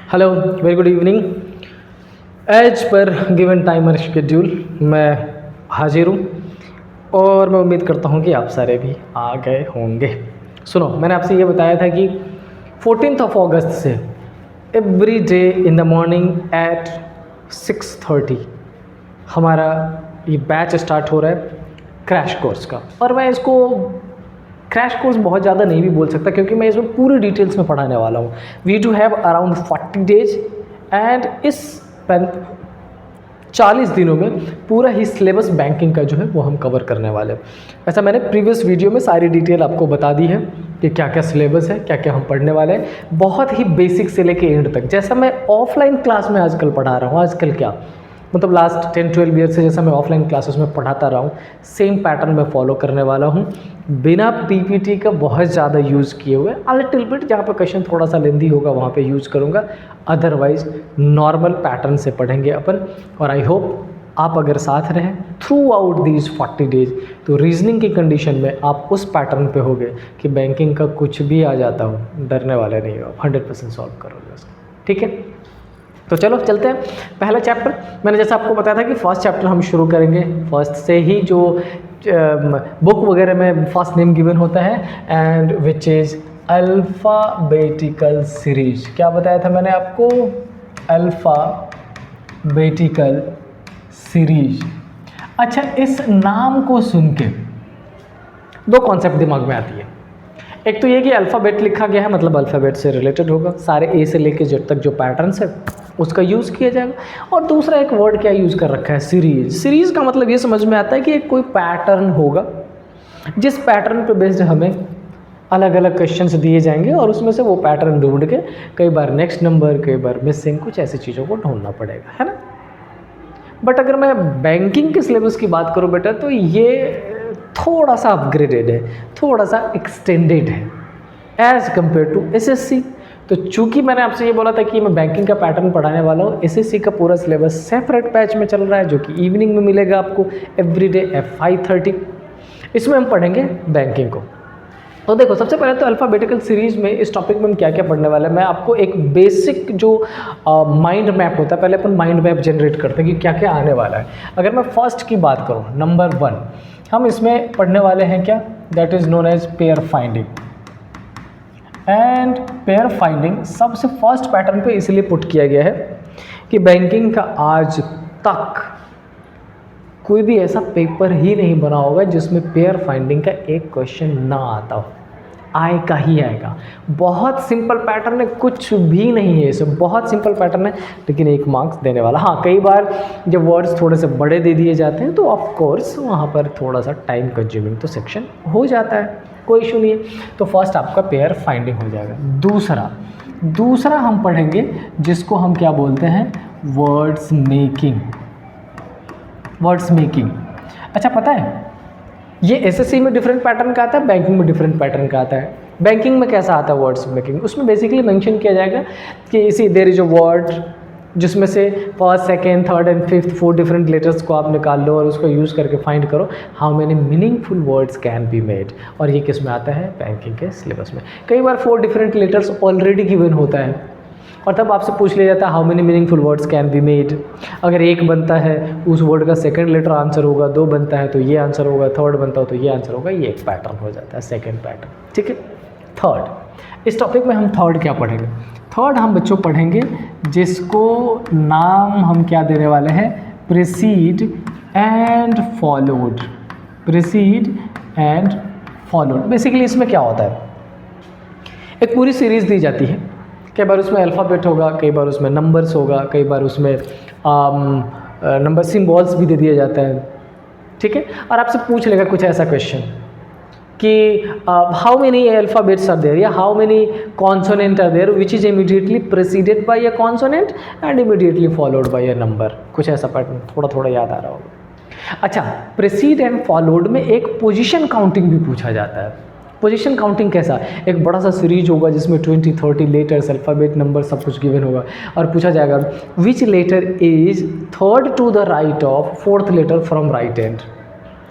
Hello, very good evening. As per given time और schedule मैं हाजिर हूँ और मैं उम्मीद करता हूँ कि आप सारे भी आ गए होंगे। सुनो, मैंने आपसे ये बताया था कि 14 अगस्त से every day in the morning at 6:30 हमारा ये बैच स्टार्ट हो रहा है क्रैश कोर्स का। और मैं इसको क्रैश कोर्स बहुत ज़्यादा नहीं भी बोल सकता क्योंकि मैं इसमें पूरी डिटेल्स में पढ़ाने वाला हूँ। We do have around 40 days and इस 40 दिनों में पूरा ही सिलेबस बैंकिंग का जो है वो हम कवर करने वाले हैं। ऐसा मैंने प्रीवियस वीडियो में सारी डिटेल आपको बता दी है कि क्या क्या सिलेबस है, क्या क्या हम पढ़ने वाले हैं, बहुत ही बेसिक से लेके एंड तक। जैसा मैं ऑफलाइन क्लास में आजकल पढ़ा रहा हूँ, आजकल क्या मतलब लास्ट 10-12 ईयर से जैसा मैं ऑफलाइन क्लासेस में पढ़ाता रहा हूँ, सेम पैटर्न में फॉलो करने वाला हूँ, बिना पीपीटी का बहुत ज़्यादा यूज़ किए हुए। अ लिटिल बिट जहाँ पर क्वेश्चन थोड़ा सा लेंदी होगा वहाँ पे यूज़ करूँगा, अदरवाइज नॉर्मल पैटर्न से पढ़ेंगे अपन। और आई होप आप अगर साथ रहें थ्रू आउट दीज 40 डेज तो रीजनिंग की कंडीशन में आप उस पैटर्न पे होगे कि बैंकिंग का कुछ भी आ जाता हो डरने वाले नहीं हो, 100% सॉल्व करोगे उसको। ठीक है, तो चलो चलते हैं। पहला चैप्टर मैंने जैसा आपको बताया था कि फर्स्ट चैप्टर हम शुरू करेंगे फर्स्ट से ही, जो बुक वगैरह में फर्स्ट नेम गिवन होता है and which is alphabetical series. क्या बताया था मैंने आपको? Alphabetical series. अच्छा, इस नाम को सुन के दो कॉन्सेप्ट दिमाग में आती है। एक तो ये कि अल्फ़ाबेट लिखा गया है मतलब अल्फ़ाबेट से रिलेटेड होगा, सारे ए से लेके जेड तक जो पैटर्न्स है उसका यूज़ किया जाएगा। और दूसरा एक वर्ड क्या यूज़ कर रखा है, सीरीज। सीरीज़ का मतलब ये समझ में आता है कि एक कोई पैटर्न होगा जिस पैटर्न पे बेस्ड हमें अलग अलग क्वेश्चंस दिए जाएंगे और उसमें से वो पैटर्न ढूंढ के कई बार नेक्स्ट नंबर, कई बार मिसिंग, कुछ ऐसी चीज़ों को ढूंढना पड़ेगा, है ना। बट अगर मैं बैंकिंग के सिलेबस की बात करूँ बेटा तो ये थोड़ा सा अपग्रेडेड है, थोड़ा सा एक्सटेंडेड है एज़ कम्पेयर टू एसएससी। तो चूंकि मैंने आपसे ये बोला था कि मैं बैंकिंग का पैटर्न पढ़ाने वाला हूँ, एसएससी का पूरा सिलेबस सेपरेट बैच में चल रहा है जो कि इवनिंग में मिलेगा आपको एवरीडे एट 5:30। इसमें हम पढ़ेंगे बैंकिंग को। तो देखो, सबसे पहले तो अल्फ़ाबेटिकल सीरीज में इस टॉपिक में हम क्या क्या पढ़ने वाले हैं। मैं आपको एक बेसिक जो माइंड मैप होता है, पहले अपन माइंड मैप जनरेट करते हैं कि क्या क्या आने वाला है। अगर मैं फर्स्ट की बात करूँ, नंबर 1 हम इसमें पढ़ने वाले हैं क्या, that is known as pair finding. And pair finding सबसे फर्स्ट पैटर्न पे इसलिए पुट किया गया है कि बैंकिंग का आज तक कोई भी ऐसा पेपर ही नहीं बना होगा जिसमें पेयर फाइंडिंग का एक क्वेश्चन ना आता हो। आएगा ही आएगा। बहुत सिंपल पैटर्न है, कुछ भी नहीं है इसमें, बहुत सिंपल पैटर्न है, लेकिन 1 मार्क्स देने वाला। हाँ, कई बार जब वर्ड्स थोड़े से बड़े दे दिए जाते हैं तो ऑफ कोर्स वहाँ पर थोड़ा सा टाइम कंज्यूमिंग तो सेक्शन हो जाता है, कोई इशू नहीं है। तो फर्स्ट आपका पेयर फाइंडिंग हो जाएगा। दूसरा हम पढ़ेंगे जिसको हम क्या बोलते हैं, वर्ड्स मेकिंग। अच्छा, पता है ये एसएससी में डिफरेंट पैटर्न का आता है, बैंकिंग में डिफरेंट पैटर्न का आता है। बैंकिंग में कैसा आता है वर्ड्स मेकिंग, उसमें बेसिकली मेंशन किया जाएगा कि इसी देयर इज अ वर्ड जिसमें से first, second, third and fifth 4 different letters को आप निकाल लो और उसको यूज़ करके फाइंड करो how many meaningful words can be made. और ये किस में आता है, बैंकिंग के सिलेबस में। कई बार 4 डिफरेंट लेटर्स ऑलरेडी गिवन होता है और तब आपसे पूछ लिया जाता है how many meaningful words can be made. अगर 1 बनता है उस वर्ड का सेकंड लेटर आंसर होगा, 2 बनता है तो ये आंसर होगा, थर्ड बनता हो तो ये आंसर होगा। ये एक पैटर्न हो जाता है, सेकंड पैटर्न। ठीक है। थर्ड, इस टॉपिक में हम थर्ड क्या पढ़ेंगे, थर्ड हम बच्चों पढ़ेंगे जिसको नाम हम क्या देने वाले हैं, प्रीसीड एंड फॉलोड। बेसिकली इसमें क्या होता है, एक पूरी सीरीज़ दी जाती है, कई बार उसमें अल्फ़ाबेट होगा, कई बार उसमें नंबर्स होगा, कई बार उसमें नंबर सिम्बॉल्स भी दे दिया जाता है। ठीक है। और आपसे पूछ लेगा कुछ ऐसा क्वेश्चन कि how many alphabets are there या how many consonant are there which is immediately preceded by a consonant and immediately followed by a number. कुछ ऐसा पैटर्न थोड़ा थोड़ा याद आ रहा होगा। अच्छा, प्रेसिड एंड फॉलोड में एक पोजीशन काउंटिंग भी पूछा जाता है। पोजीशन काउंटिंग कैसा, एक बड़ा सा सीरीज होगा जिसमें 20-30 लेटर्स, अल्फ़ाबेट, नंबर सब कुछ गिवन होगा और पूछा जाएगा which letter is third to the right of fourth letter from right end.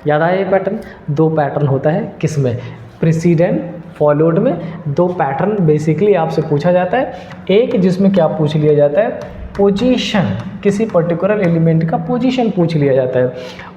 याद आया ये पैटर्न? 2 पैटर्न होता है किसमें, प्रीसीड एंड फॉलोड में 2 पैटर्न बेसिकली आपसे पूछा जाता है। एक जिसमें क्या पूछ लिया जाता है, पोजीशन, किसी पर्टिकुलर एलिमेंट का पोजीशन पूछ लिया जाता है,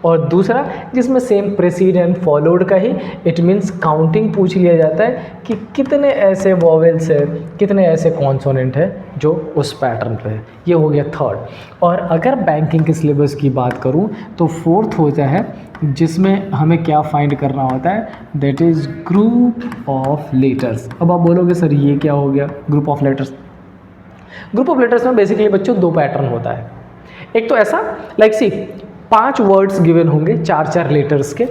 और दूसरा जिसमें सेम प्रेसीड एंड फॉलोड का ही, इट मीन्स काउंटिंग पूछ लिया जाता है कि कितने ऐसे वॉवेल्स है, कितने ऐसे कॉन्सोनेंट है जो उस पैटर्न पे है। ये हो गया थर्ड। और अगर बैंकिंग के सिलेबस की बात करूं तो फोर्थ होता है जिसमें हमें क्या फाइंड करना होता है, that is group of letters. अब आप बोलोगे सर ये क्या हो गया group of letters. Group of letters में बेसिकली बच्चों 2 पैटर्न होता है। एक तो ऐसा लाइक सी 5 वर्ड्स गिवन होंगे 4-4 लेटर्स के,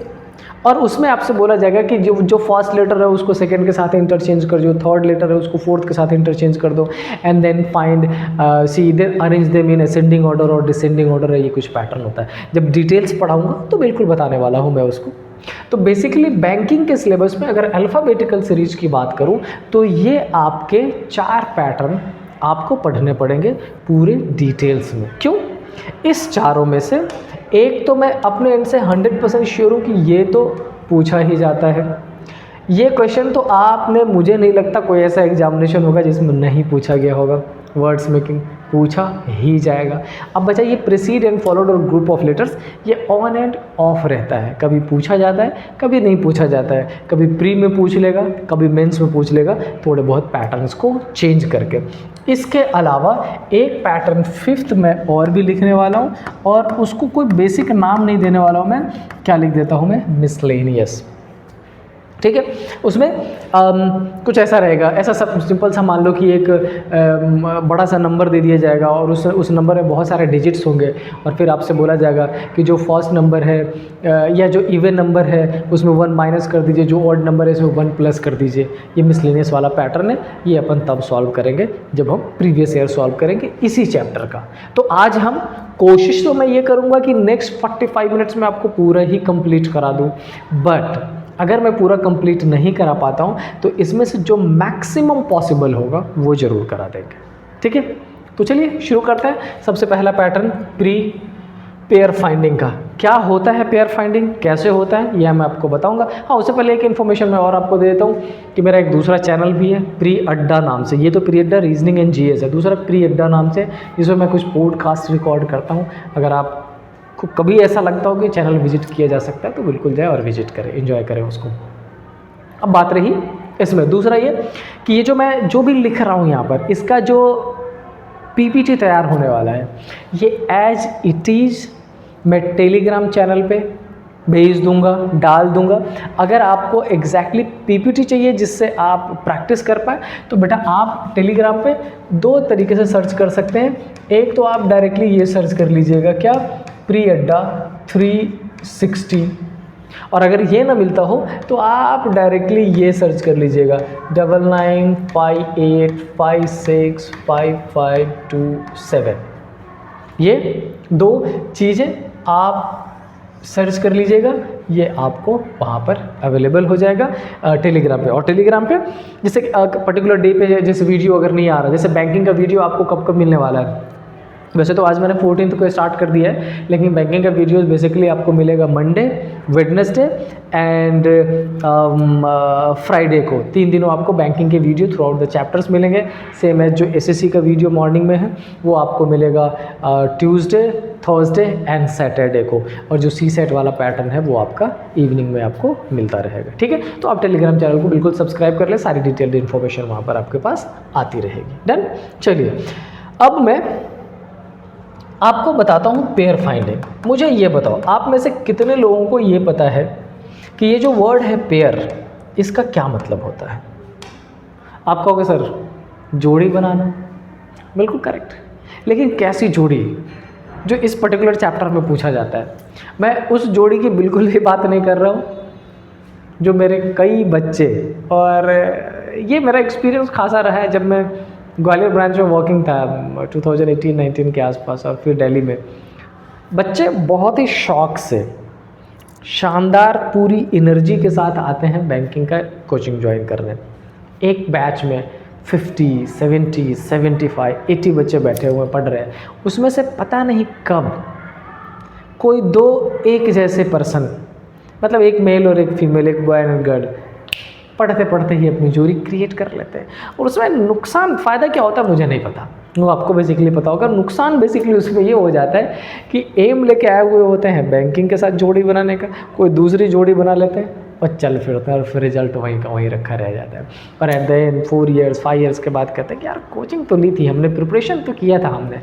और उसमें आपसे बोला जाएगा कि जो फर्स्ट लेटर है उसको सेकंड के साथ इंटरचेंज कर दो, थर्ड लेटर है उसको फोर्थ के साथ इंटरचेंज कर दो, एंड देन फाइंड सी इधर arrange them in ascending order और डिसेंडिंग ऑर्डर है। ये कुछ पैटर्न होता है। जब डिटेल्स पढ़ाऊंगा तो बिल्कुल बताने वाला हूँ मैं उसको। तो बेसिकली बैंकिंग के सिलेबस में अगर अल्फ़ाबेटिकल सीरीज की बात करूँ तो ये आपके 4 पैटर्न आपको पढ़ने पड़ेंगे पूरे डिटेल्स में। क्यों? इस चारों में से एक तो मैं अपने एंड से 100% श्योर हूँ कि ये तो पूछा ही जाता है। ये क्वेश्चन तो आपने, मुझे नहीं लगता कोई ऐसा एग्जामिनेशन होगा जिसमें नहीं पूछा गया होगा। वर्ड्स मेकिंग पूछा ही जाएगा। अब बचा ये प्रीसीड एंड फॉलोड और ग्रुप ऑफ लेटर्स, ये ऑन एंड ऑफ रहता है। कभी पूछा जाता है, कभी नहीं पूछा जाता है। कभी प्री में पूछ लेगा, कभी मेंस में पूछ लेगा, थोड़े बहुत पैटर्न्स को चेंज करके। इसके अलावा एक पैटर्न 5th में और भी लिखने वाला हूँ, और उसको कोई बेसिक नाम नहीं देने वाला हूँ मैं। क्या लिख देता हूँ मैं, मिसलेनियस। ठीक है, उसमें कुछ ऐसा रहेगा, ऐसा सब सिंपल सा मान लो कि एक बड़ा सा नंबर दे दिया जाएगा और उस नंबर में बहुत सारे डिजिट्स होंगे, और फिर आपसे बोला जाएगा कि जो फर्स्ट नंबर है या जो इवन नंबर है उसमें 1 माइनस कर दीजिए, जो ऑड नंबर है उसमें 1 प्लस कर दीजिए। ये मिसलेनियस वाला पैटर्न है। ये अपन तब सॉल्व करेंगे जब हम प्रीवियस ईयर सॉल्व करेंगे इसी चैप्टर का। तो आज हम कोशिश तो मैं ये करूँगा कि नेक्स्ट 45 मिनट्स में आपको पूरा ही कंप्लीट करा दूँ, बट अगर मैं पूरा कंप्लीट नहीं करा पाता हूँ तो इसमें से जो मैक्सिमम पॉसिबल होगा वो ज़रूर करा देंगे। ठीक है, तो चलिए शुरू करते हैं। सबसे पहला पैटर्न प्री पेयर फाइंडिंग का। क्या होता है पेयर फाइंडिंग, कैसे होता है, यह मैं आपको बताऊंगा। हाँ, उससे पहले एक इन्फॉर्मेशन मैं और आपको दे देता हूँ कि मेरा एक दूसरा चैनल भी है प्री अड्डा नाम से। ये तो प्री अड्डा रीजनिंग एंड जीएस है, दूसरा प्री अड्डा नाम से, जिसमें मैं कुछ पॉडकास्ट रिकॉर्ड करता हूँ। अगर आप को कभी ऐसा लगता हो कि चैनल विजिट किया जा सकता है तो बिल्कुल जाए और विजिट करें, एंजॉय करें उसको। अब बात रही इसमें दूसरा ये कि ये जो मैं जो भी लिख रहा हूँ यहाँ पर, इसका जो पीपीटी तैयार होने वाला है ये एज इट इज़ मैं टेलीग्राम चैनल पे भेज दूंगा, डाल दूंगा। अगर आपको एग्जैक्टली पीपीटी चाहिए जिससे आप प्रैक्टिस कर पाए तो बेटा आप टेलीग्राम पे 2 तरीके से सर्च कर सकते हैं। एक तो आप डायरेक्टली ये सर्च कर लीजिएगा, क्या, प्री अड्डा 360, और अगर ये ना मिलता हो तो आप डायरेक्टली ये सर्च कर लीजिएगा 9958565527। ये 2 चीज़ें आप सर्च कर लीजिएगा, ये आपको वहाँ पर अवेलेबल हो जाएगा टेलीग्राम पे। और टेलीग्राम पे जैसे पर्टिकुलर डे पे जैसे वीडियो अगर नहीं आ रहा, जैसे बैंकिंग का वीडियो आपको कब कब मिलने वाला है, वैसे तो आज मैंने 14th को स्टार्ट कर दिया है, लेकिन बैंकिंग का वीडियो बेसिकली आपको मिलेगा मंडे, वेडनेसडे एंड फ्राइडे को। 3 दिनों आपको बैंकिंग के video through out the chapters मिलेंगे। सेम एज जो एसएससी का वीडियो मॉर्निंग में है वो आपको मिलेगा ट्यूसडे, थर्सडे एंड सैटरडे को, और जो सी सेट वाला पैटर्न है वो आपका इवनिंग में आपको मिलता रहेगा। ठीक है, तो आप टेलीग्राम चैनल को बिल्कुल सब्सक्राइब कर लें, सारी डिटेल्ड इन्फॉर्मेशन वहाँ पर आपके पास आती रहेगी। डन। चलिए अब मैं आपको बताता हूँ पेयर फाइंडिंग। मुझे ये बताओ, आप में से कितने लोगों को ये पता है कि ये जो वर्ड है पेयर, इसका क्या मतलब होता है? आप कहोगे सर जोड़ी बनाना, बिल्कुल करेक्ट, लेकिन कैसी जोड़ी जो इस पर्टिकुलर चैप्टर में पूछा जाता है। मैं उस जोड़ी की बिल्कुल भी बात नहीं कर रहा हूँ जो मेरे कई बच्चे, और ये मेरा एक्सपीरियंस खासा रहा है जब मैं ग्वालियर ब्रांच में वर्किंग था 2018-19 के आसपास, और फिर दिल्ली में। बच्चे बहुत ही शौक से, शानदार पूरी एनर्जी के साथ आते हैं बैंकिंग का कोचिंग ज्वाइन करने। एक बैच में 50, 70, 75, 80 बच्चे बैठे हुए पढ़ रहे हैं। उसमें से पता नहीं कब कोई 2 एक जैसे पर्सन, मतलब एक मेल और एक फीमेल, एक बॉय एंड गर्ल, पढ़ते पढ़ते ही अपनी जोड़ी क्रिएट कर लेते हैं। और उसमें नुकसान, फ़ायदा क्या होता है मुझे नहीं पता, वो आपको बेसिकली पता होगा। नुकसान बेसिकली उसमें ये हो जाता है कि एम लेके आए हुए होते हैं बैंकिंग के साथ जोड़ी बनाने का, कोई दूसरी जोड़ी बना लेते हैं और चल फिरते हैं और फिर रिजल्ट वहीं का वहीं रखा रह जाता है। और at the end 4 years 5 years के बाद कहते हैं कि यार कोचिंग तो ली थी हमने, प्रिपरेशन तो किया था हमने,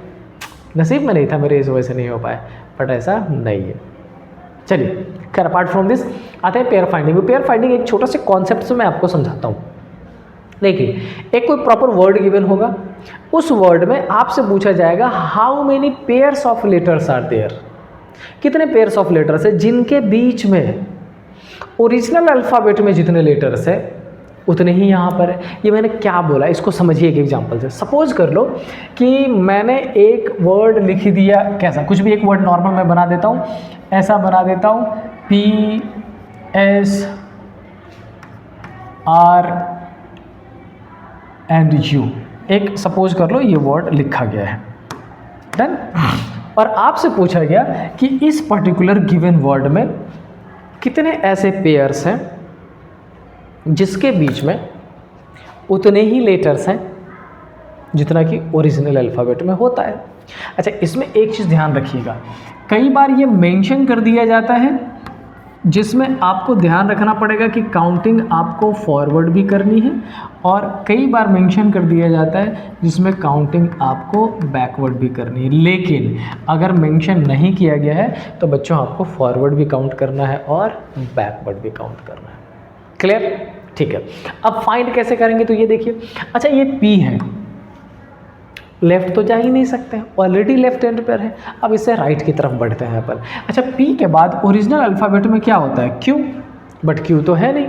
नसीब में नहीं था मेरे, इस वजह से नहीं हो पाया। बट ऐसा नहीं है। चलिए खैर, अपार्ट फ्रॉम दिस आते हैं पेयर फाइंडिंग। पेयर फाइंडिंग एक छोटा से कॉन्सेप्ट से मैं आपको समझाता हूँ। देखिए, एक कोई प्रॉपर वर्ड गिवन होगा, उस वर्ड में आपसे पूछा जाएगा how many pairs of letters are there, कितने पेयर्स ऑफ लेटर्स है जिनके बीच में ओरिजिनल अल्फ़ाबेट में जितने लेटर्स है उतने ही यहाँ पर है। ये मैंने क्या बोला, इसको समझिए एक एग्जांपल से। सपोज कर लो कि मैंने एक वर्ड लिख दिया, कैसा, कुछ भी एक वर्ड नॉर्मल मैं बना देता हूँ, ऐसा बना देता हूँ PSR एंड यू, एक सपोज कर लो ये वर्ड लिखा गया है, डन। और आपसे पूछा गया कि इस पर्टिकुलर गिवन वर्ड में कितने ऐसे पेयर्स हैं जिसके बीच में उतने ही लेटर्स हैं जितना कि ओरिजिनल अल्फ़ाबेट में होता है। अच्छा, इसमें एक चीज़ ध्यान रखिएगा, कई बार ये मेंशन कर दिया जाता है जिसमें आपको ध्यान रखना पड़ेगा कि काउंटिंग आपको फॉरवर्ड भी करनी है, और कई बार मेंशन कर दिया जाता है जिसमें काउंटिंग आपको बैकवर्ड भी करनी है। लेकिन अगर मेंशन नहीं किया गया है तो बच्चों आपको फॉरवर्ड भी काउंट करना है और बैकवर्ड भी काउंट करना है। क्लियर? ठीक है। अब फाइंड कैसे करेंगे तो ये देखिए, अच्छा ये P है, लेफ्ट तो जा ही नहीं सकते, ऑलरेडी लेफ्ट हैंड पर है। अब इससे राइट की तरफ बढ़ते हैं अपन। अच्छा, P के बाद ओरिजिनल अल्फ़ाबेट में क्या होता है, Q, बट Q तो है नहीं।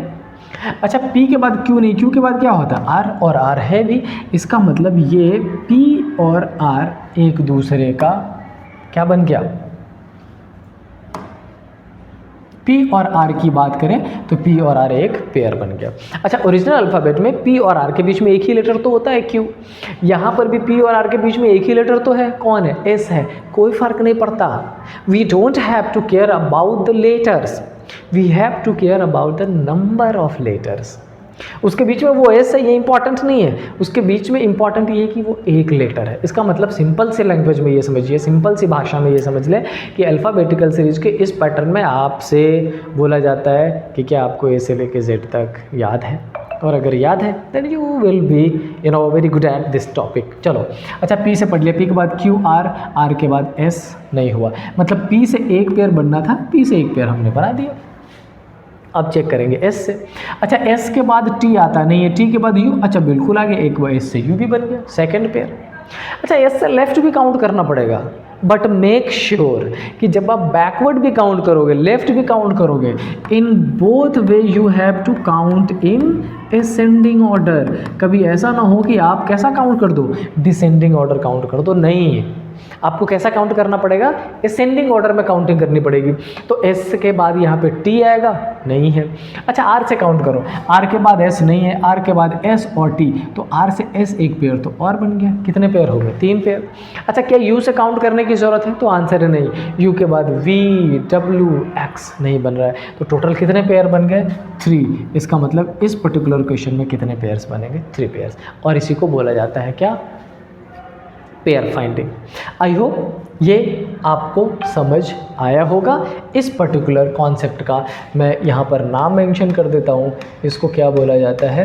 अच्छा, P के बाद Q नहीं, Q के बाद क्या होता है, R, और R है भी। इसका मतलब ये P और R एक दूसरे का क्या बन गया, P और R की बात करें तो P और R एक पेयर बन गया। अच्छा, ओरिजिनल अल्फ़ाबेट में P और R के बीच में एक ही लेटर तो होता है, Q। यहाँ पर भी P और R के बीच में एक ही लेटर तो है, कौन है, S है। कोई फ़र्क नहीं पड़ता। We don't have to care about the letters, we have to care about the number of letters. उसके बीच में वो S है, ये इंपॉर्टेंट नहीं है, उसके बीच में इंपॉर्टेंट ये है कि वो एक लेटर है। इसका मतलब सिंपल सी लैंग्वेज में ये समझिए, सिंपल सी भाषा में ये समझ लें कि अल्फ़ाबेटिकल सीरीज के इस पैटर्न में आपसे बोला जाता है कि क्या आपको A से लेके Z तक याद है, और अगर याद है then you will be very good at this topic. चलो, अच्छा P से पढ़ लिया, P के बाद Q, R के बाद S नहीं हुआ, मतलब P से एक पेयर बनना था, P से एक पेयर हमने बना दिया। अब चेक करेंगे S से। अच्छा, S के बाद T आता नहीं है, T के बाद U, अच्छा बिल्कुल आगे, एक बार S से U भी बन गया, सेकंड पेयर। अच्छा, S से लेफ्ट भी काउंट करना पड़ेगा, बट मेक श्योर कि जब आप बैकवर्ड भी काउंट करोगे, लेफ्ट भी काउंट करोगे, in both way you have to count in ascending order. कभी ऐसा ना हो कि आप कैसा काउंट कर दो, डिसेंडिंग ऑर्डर काउंट कर दो, नहीं, आपको कैसा काउंट करना पड़ेगा, असेंडिंग ऑर्डर में काउंटिंग करनी पड़ेगी। तो S के बाद यहाँ पे T आएगा, नहीं है। अच्छा, R से काउंट करो, R के बाद S नहीं है, R के बाद S और T, तो R से S एक पेयर तो और बन गया, कितने पेयर हो गए, 3 पेयर। अच्छा, क्या U से काउंट करने की ज़रूरत है, तो आंसर है नहीं। U के बाद V, W, X नहीं बन रहा है, तो टोटल कितने पेयर बन गए, 3। इसका मतलब इस पर्टिकुलर क्वेश्चन में कितने पेयर्स बनेंगे, 3 पेयर्स, और इसी को बोला जाता है क्या, पेयर फाइंडिंग। आई होप ये आपको समझ आया होगा। इस पर्टिकुलर कॉन्सेप्ट का मैं यहाँ पर नाम मेंशन कर देता हूँ, इसको क्या बोला जाता है,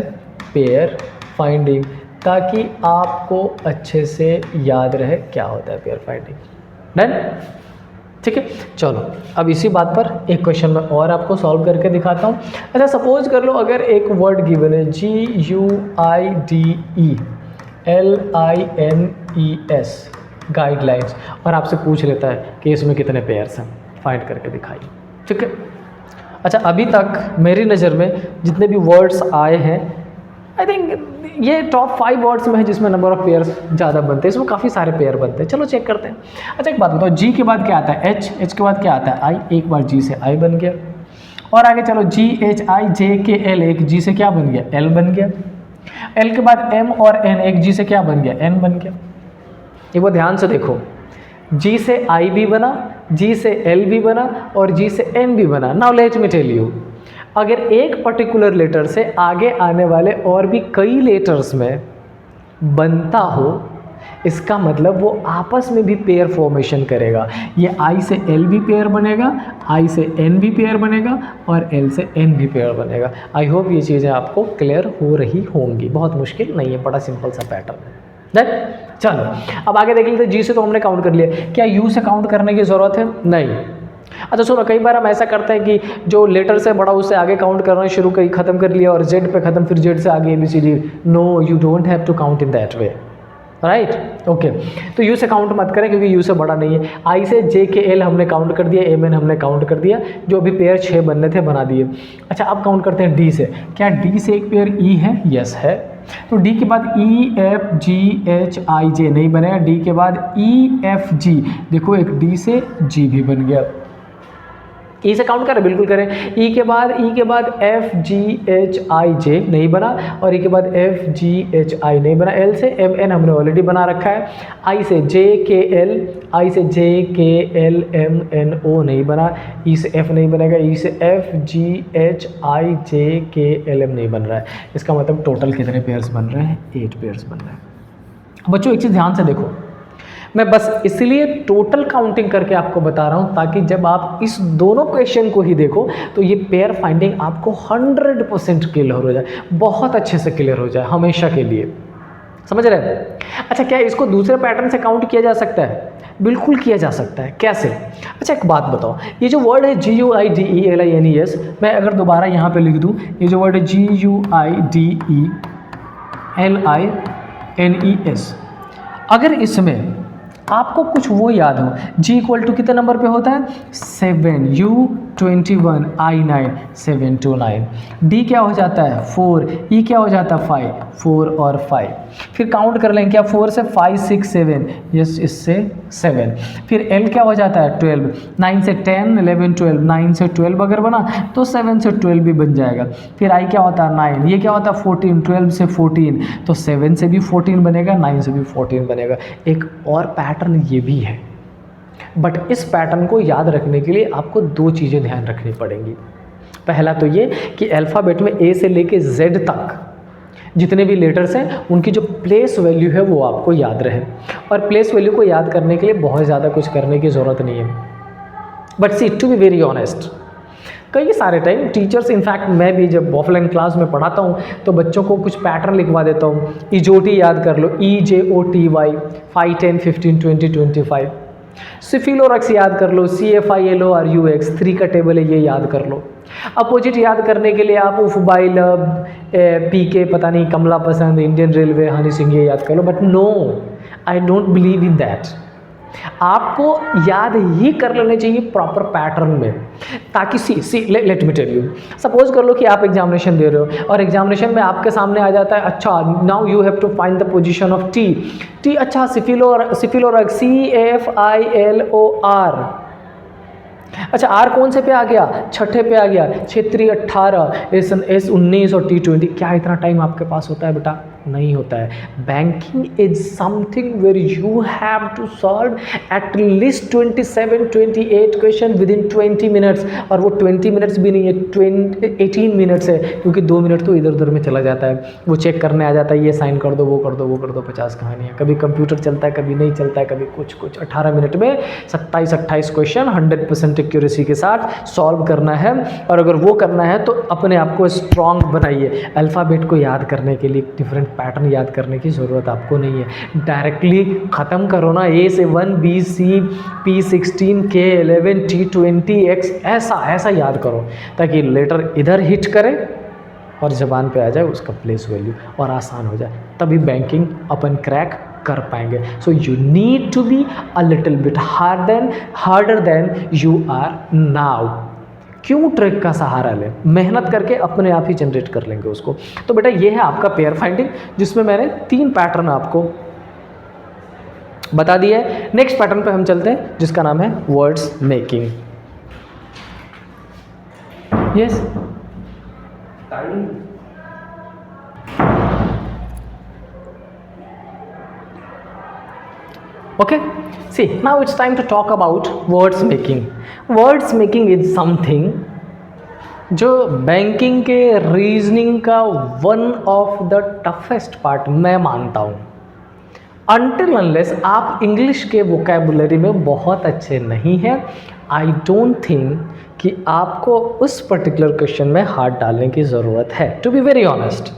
पेयर फाइंडिंग, ताकि आपको अच्छे से याद रहे क्या होता है पेयर फाइंडिंग। डन? ठीक है, चलो अब इसी बात पर एक क्वेश्चन मैं और आपको सॉल्व करके दिखाता हूँ। अच्छा, सपोज कर लो अगर एक वर्ड गिवन है GUIDELINES, गाइडलाइंस, और आपसे पूछ लेता है कि इसमें कितने पेयर्स हैं, फाइंड करके दिखाइए। ठीक है। अच्छा, अभी तक मेरी नज़र में जितने भी वर्ड्स आए हैं, आई थिंक ये टॉप 5 वर्ड्स में है जिसमें नंबर ऑफ पेयर्स ज़्यादा बनते हैं, इसमें काफ़ी सारे पेयर बनते हैं। चलो चेक करते हैं। अच्छा, एक बात बताओ, G के बाद क्या आता है, H के बाद क्या आता है, I, एक बार G से I बन गया, और आगे चलो GHIJKL, एक G से क्या बन गया, L बन गया, L के बाद M और N, एक G से क्या बन गया, N बन गया। एक बार ध्यान से देखो, G से I भी बना, G से L भी बना, और G से N भी बना। Now let me tell you, अगर एक पर्टिकुलर लेटर से आगे आने वाले और भी कई लेटर्स में बनता हो, इसका मतलब वो आपस में भी पेयर फॉर्मेशन करेगा। ये आई से एल भी पेयर बनेगा, आई से एन भी पेयर बनेगा और एल से एन भी पेयर बनेगा। आई होप ये चीज़ें आपको क्लियर हो रही होंगी। बहुत मुश्किल नहीं है, बड़ा सिंपल सा पैटर्न है। दैट चलो अब आगे देख लेते हैं। जी से तो हमने काउंट कर लिया, क्या यू से काउंट करने की ज़रूरत है? नहीं। अच्छा सुनो, कई बार हम ऐसा करते हैं कि जो लेटर से बड़ा उससे आगे काउंट करना शुरू कर खत्म कर लिया और जेड पे खत्म, फिर जेड से आगे ABCD। No, you don't have to count in that way, right. Okay, तो यू से काउंट मत करें क्योंकि यू से बड़ा नहीं है। आई से जे के एल हमने काउंट कर दिया, एम एन हमने काउंट कर दिया, जो भी पेयर 6 बनने थे बना दिए। अच्छा अब काउंट करते हैं डी से। क्या डी से एक पेयर ई है? यस है। तो डी के बाद E F G H I जे नहीं बनेगा। डी के बाद ई एफ जी, देखो एक डी से जी भी बन गया। ई से काउंट करें? बिल्कुल करें। ई के बाद एफ जी एच आई जे नहीं बना और ई के बाद एफ जी एच आई नहीं बना। एल से एम एन हमने ऑलरेडी बना रखा है। आई से जे के एल, आई से जे के एल एम एन ओ नहीं बना। ई से एफ नहीं बनेगा। ई से एफ जी एच आई जे के एल एम नहीं बन रहा है। इसका मतलब टोटल कितने पेयर्स बन रहे हैं? 8 पेयर्स बन रहे हैं। बच्चों एक चीज़ ध्यान से देखो, मैं बस इसलिए टोटल काउंटिंग करके आपको बता रहा हूँ ताकि जब आप इस दोनों क्वेश्चन को ही देखो तो ये पेयर फाइंडिंग आपको 100% क्लियर हो जाए, बहुत अच्छे से क्लियर हो जाए हमेशा के लिए। समझ रहे हैं? अच्छा, क्या इसको दूसरे पैटर्न से काउंट किया जा सकता है? बिल्कुल किया जा सकता है। कैसे? अच्छा एक बात बताओ, ये जो वर्ड है GUIDELINES, मैं अगर दोबारा यहाँ पे लिख दूँ, ये जो वर्ड है GUIDELINES, अगर इसमें आपको कुछ वो याद हो, G इक्वल टू कितने नंबर पे होता है? 7, U 21, I 9, 7 to 9। D क्या हो जाता है? 4, E क्या हो जाता है? 5, 4 और 5। फिर काउंट कर लेंगे, क्या 4 से 5 6 7, यस इससे 7। फिर L क्या हो जाता है? 12, 9 से 10 11 12, 9 से 12 अगर बना तो 7 से 12 भी बन जाएगा। फिर I क्या होता है? 9, ये क्या होता है? 14, 12 से 14, तो 7 से भी 14 बनेगा, 9 से भी 14 बनेगा। एक और पैटर्न ये भी है, बट इस पैटर्न को याद रखने के लिए आपको 2 चीज़ें ध्यान रखनी पड़ेंगी। पहला तो ये कि अल्फ़ाबेट में A से लेके Z तक जितने भी लेटर्स हैं उनकी जो प्लेस वैल्यू है वो आपको याद रहे, और प्लेस वैल्यू को याद करने के लिए बहुत ज़्यादा कुछ करने की ज़रूरत नहीं है। But see to be very honest, कई सारे टाइम टीचर्स, इनफैक्ट मैं भी जब ऑफलाइन क्लास में पढ़ाता हूँ तो बच्चों को कुछ पैटर्न लिखवा देता हूँ। इजोटी याद कर लो, EJOTY 5 10 15 20 25। सिफिलोरक्स याद कर लो, CFILORUX 3 का टेबल है, ये याद कर लो। अपोजिट याद करने के लिए आप उफबाई लब, PK पता नहीं, कमला पसंद, इंडियन रेलवे, हनी सिंह, ये याद कर लो। But no, I don't believe in that. आपको याद ही कर लेने चाहिए प्रॉपर पैटर्न में, ताकि see let me tell you, suppose कर लो कि आप एग्जामिनेशन दे रहे हो और एग्जामिनेशन में आपके सामने आ जाता है, अच्छा now you have to find the position of T. अच्छा सिफिलोरक्स CFILOR, अच्छा आर कौन से पे आ गया? छठे पे आ गया। क्षेत्रीय 18, S 19 और T20। क्या इतना टाइम आपके पास होता है बेटा? नहीं होता है। Banking is something where you have to solve at least 27 28 question within 20 minutes, और वो 20 मिनट्स भी नहीं है, 18 मिनट्स है, क्योंकि 2 मिनट तो इधर उधर में चला जाता है, वो चेक करने आ जाता है, ये साइन कर दो, वो कर दो, वो कर दो, 50 कहानियाँ। कभी कंप्यूटर चलता है, कभी नहीं चलता है, कभी कुछ 18 मिनट में 27-28 क्वेश्चन 100% एक्यूरेसी के साथ सॉल्व करना है। और अगर वो करना है तो अपने आप को स्ट्रॉन्ग बनाइए। अल्फ़ाबेट को याद करने के लिए डिफरेंट पैटर्न याद करने की ज़रूरत आपको नहीं है, डायरेक्टली ख़त्म करो ना, A से 1 B C P 16 K 11 T 20 X, ऐसा याद करो ताकि लेटर इधर हिट करे और ज़बान पे आ जाए उसका प्लेस वैल्यू और आसान हो जाए, तभी बैंकिंग अपन क्रैक कर पाएंगे। So you need to be a little bit harder than you are now. क्यों ट्रिक का सहारा लें? मेहनत करके अपने आप ही जनरेट कर लेंगे उसको। तो बेटा ये है आपका पेयर फाइंडिंग, जिसमें मैंने 3 पैटर्न आपको बता दिया है। नेक्स्ट पैटर्न पे हम चलते हैं जिसका नाम है words making. Yes okay, see now it's time to talk about words making. Words making is something जो बैंकिंग के रीजनिंग का one of the toughest part मैं मानता हूँ, अनटिल अनलेस आप इंग्लिश के वोकेबुलरी में बहुत अच्छे नहीं हैं, आई डोंट थिंक कि आपको उस पर्टिकुलर क्वेश्चन में हाथ डालने की ज़रूरत है। टू बी वेरी ऑनेस्ट,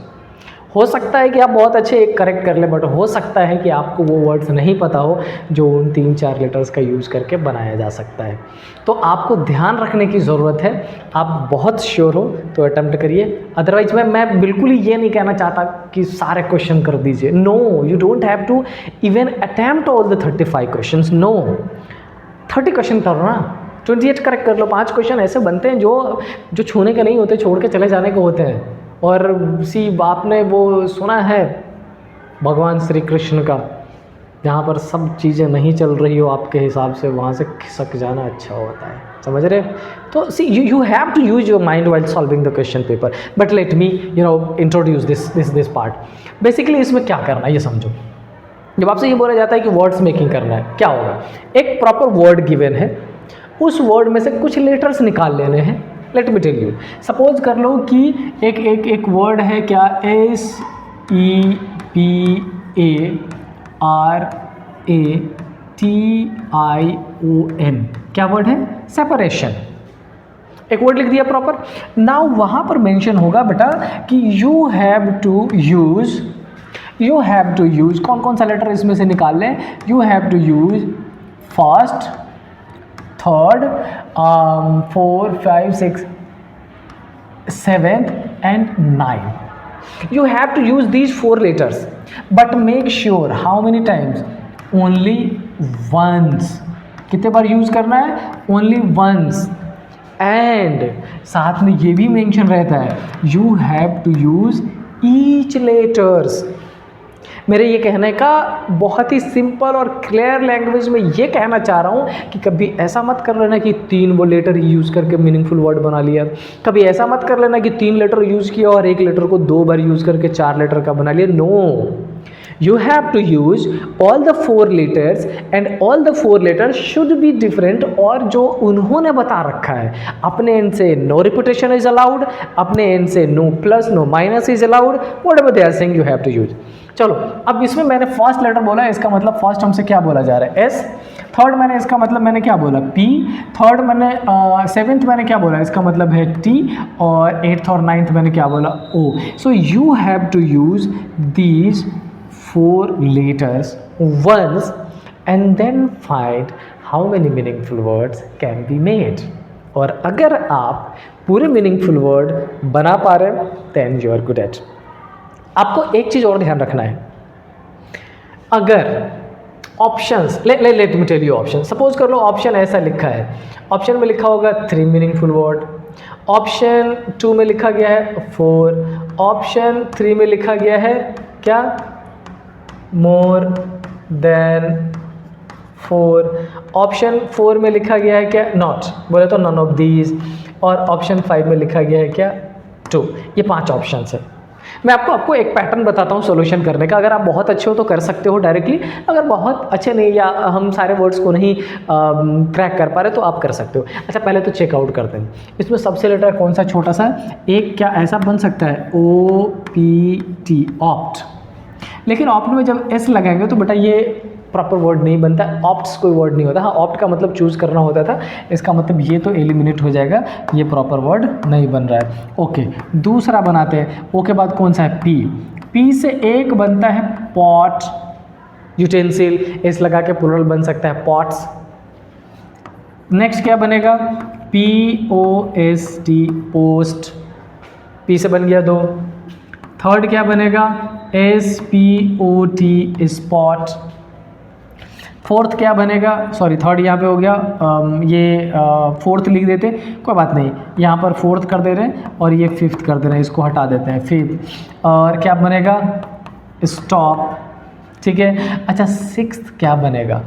हो सकता है कि आप बहुत अच्छे एक करेक्ट कर ले, बट हो सकता है कि आपको वो वर्ड्स नहीं पता हो जो उन 3-4 लेटर्स का यूज़ करके बनाया जा सकता है। तो आपको ध्यान रखने की ज़रूरत है। आप बहुत श्योर हो तो अटेम्प्ट करिए, अदरवाइज मैं बिल्कुल ही ये नहीं कहना चाहता कि सारे क्वेश्चन कर दीजिए। No, you don't have to even attempt all the 35 question. No, 30 question करो ना, 28 करेक्ट कर लो। 5 क्वेश्चन ऐसे बनते हैं जो छूने के नहीं होते, छोड़ के चले जाने के होते हैं। और आपने वो सुना है भगवान श्री कृष्ण का, जहाँ पर सब चीज़ें नहीं चल रही हो आपके हिसाब से, वहाँ से खिसक जाना अच्छा होता है। समझ रहे? तो see you have to use your mind while solving the question paper. But let me introduce this part. Basically इसमें क्या करना है ये समझो। जब आपसे ये बोला जाता है कि वर्ड्स मेकिंग करना है, क्या होगा? एक प्रॉपर वर्ड गिवन है, उस वर्ड में से कुछ लेटर्स निकाल लेने हैं। Let me tell you, suppose कर लो कि एक वर्ड है क्या, SEPARATION। क्या वर्ड है? सेपरेशन। एक वर्ड लिख दिया प्रॉपर। नाउ वहाँ पर मेंशन होगा बेटा कि यू हैव टू यूज कौन कौन सा लेटर इसमें से निकाल लें। You have to use first, third, 4, 5, 6, 7th and 9th. You have to use these 4 letters, but make sure how many times? Only once. कितने बार यूज करना है? Only once. And साथ में ये भी मेंशन रहता है, you have to use each letters. मेरे ये कहने का बहुत ही सिंपल और क्लियर लैंग्वेज में ये कहना चाह रहा हूँ कि कभी ऐसा मत कर लेना कि 3 वो लेटर यूज़ करके मीनिंगफुल वर्ड बना लिया। कभी ऐसा मत कर लेना कि 3 लेटर यूज़ किया और एक लेटर को 2 बार यूज़ करके 4 लेटर का बना लिया। No, you have to use all the 4 letters and all the 4 letters should be different। और जो उन्होंने बता रखा है अपने एंड से no repetition is allowed, अपने एंड से no plus no minus is allowed, whatever they are saying you have to use। चलो अब इसमें मैंने फर्स्ट लेटर बोला, इसका मतलब फर्स्ट हमसे क्या बोला जा रहा है? S। थर्ड मैंने इसका मतलब मैंने क्या बोला? P। थर्ड मैंने 7th मैंने क्या बोला? इसका मतलब है T। और 8th और 9th मैंने क्या बोला? O। So you have to use these 4 letters once and then find how many meaningful words can be made। और अगर आप पूरे मीनिंगफुल वर्ड बना पा रहे हो then you are good at। आपको एक चीज़ और ध्यान रखना है, अगर options let me tell you option. Suppose कर लो ऑप्शन ऐसा लिखा है, ऑप्शन में लिखा होगा 3 मीनिंगफुल वर्ड, ऑप्शन 2 में लिखा गया है 4, ऑप्शन 3 में लिखा गया है क्या? मोर देन 4, ऑप्शन 4 में लिखा गया है क्या? नॉट, बोले तो नन ऑफ दीज, और ऑप्शन 5 में लिखा गया है क्या? 2। ये 5 ऑप्शंस है। मैं आपको एक पैटर्न बताता हूँ सॉल्यूशन करने का। अगर आप बहुत अच्छे हो तो कर सकते हो डायरेक्टली, अगर बहुत अच्छे नहीं या हम सारे वर्ड्स को नहीं क्रैक कर पा रहे तो आप कर सकते हो। अच्छा पहले तो चेकआउट करते हैं, इसमें सबसे लेटर कौन सा छोटा सा? एक क्या ऐसा बन सकता है? OPT, opt. लेकिन ऑप्ट में जब S लगाएंगे तो बेटा ये प्रॉपर वर्ड नहीं बनता, ऑप्ट्स कोई वर्ड नहीं होता। हाँ, ऑप्ट का मतलब चूज़ करना होता था, इसका मतलब ये तो एलिमिनेट हो जाएगा, ये प्रॉपर वर्ड नहीं बन रहा है। ओके, दूसरा बनाते हैं। ओ के बाद कौन सा है? पी से एक बनता है पॉट, यूटेंसिल, एस लगा के प्लूरल बन सकता है पॉट्स। नेक्स्ट क्या बनेगा? POST, पोस्ट, पी से बन गया 2। थर्ड क्या बनेगा? SPOT, spot. फोर्थ क्या बनेगा? सॉरी थर्ड यहाँ पे हो गया, ये फोर्थ लिख देते, कोई बात नहीं, यहाँ पर फोर्थ कर दे रहे हैं और ये फिफ्थ कर दे रहे हैं, इसको हटा देते हैं फिफ्थ। और क्या बनेगा? स्टॉप, ठीक है। अच्छा सिक्स्थ क्या बनेगा?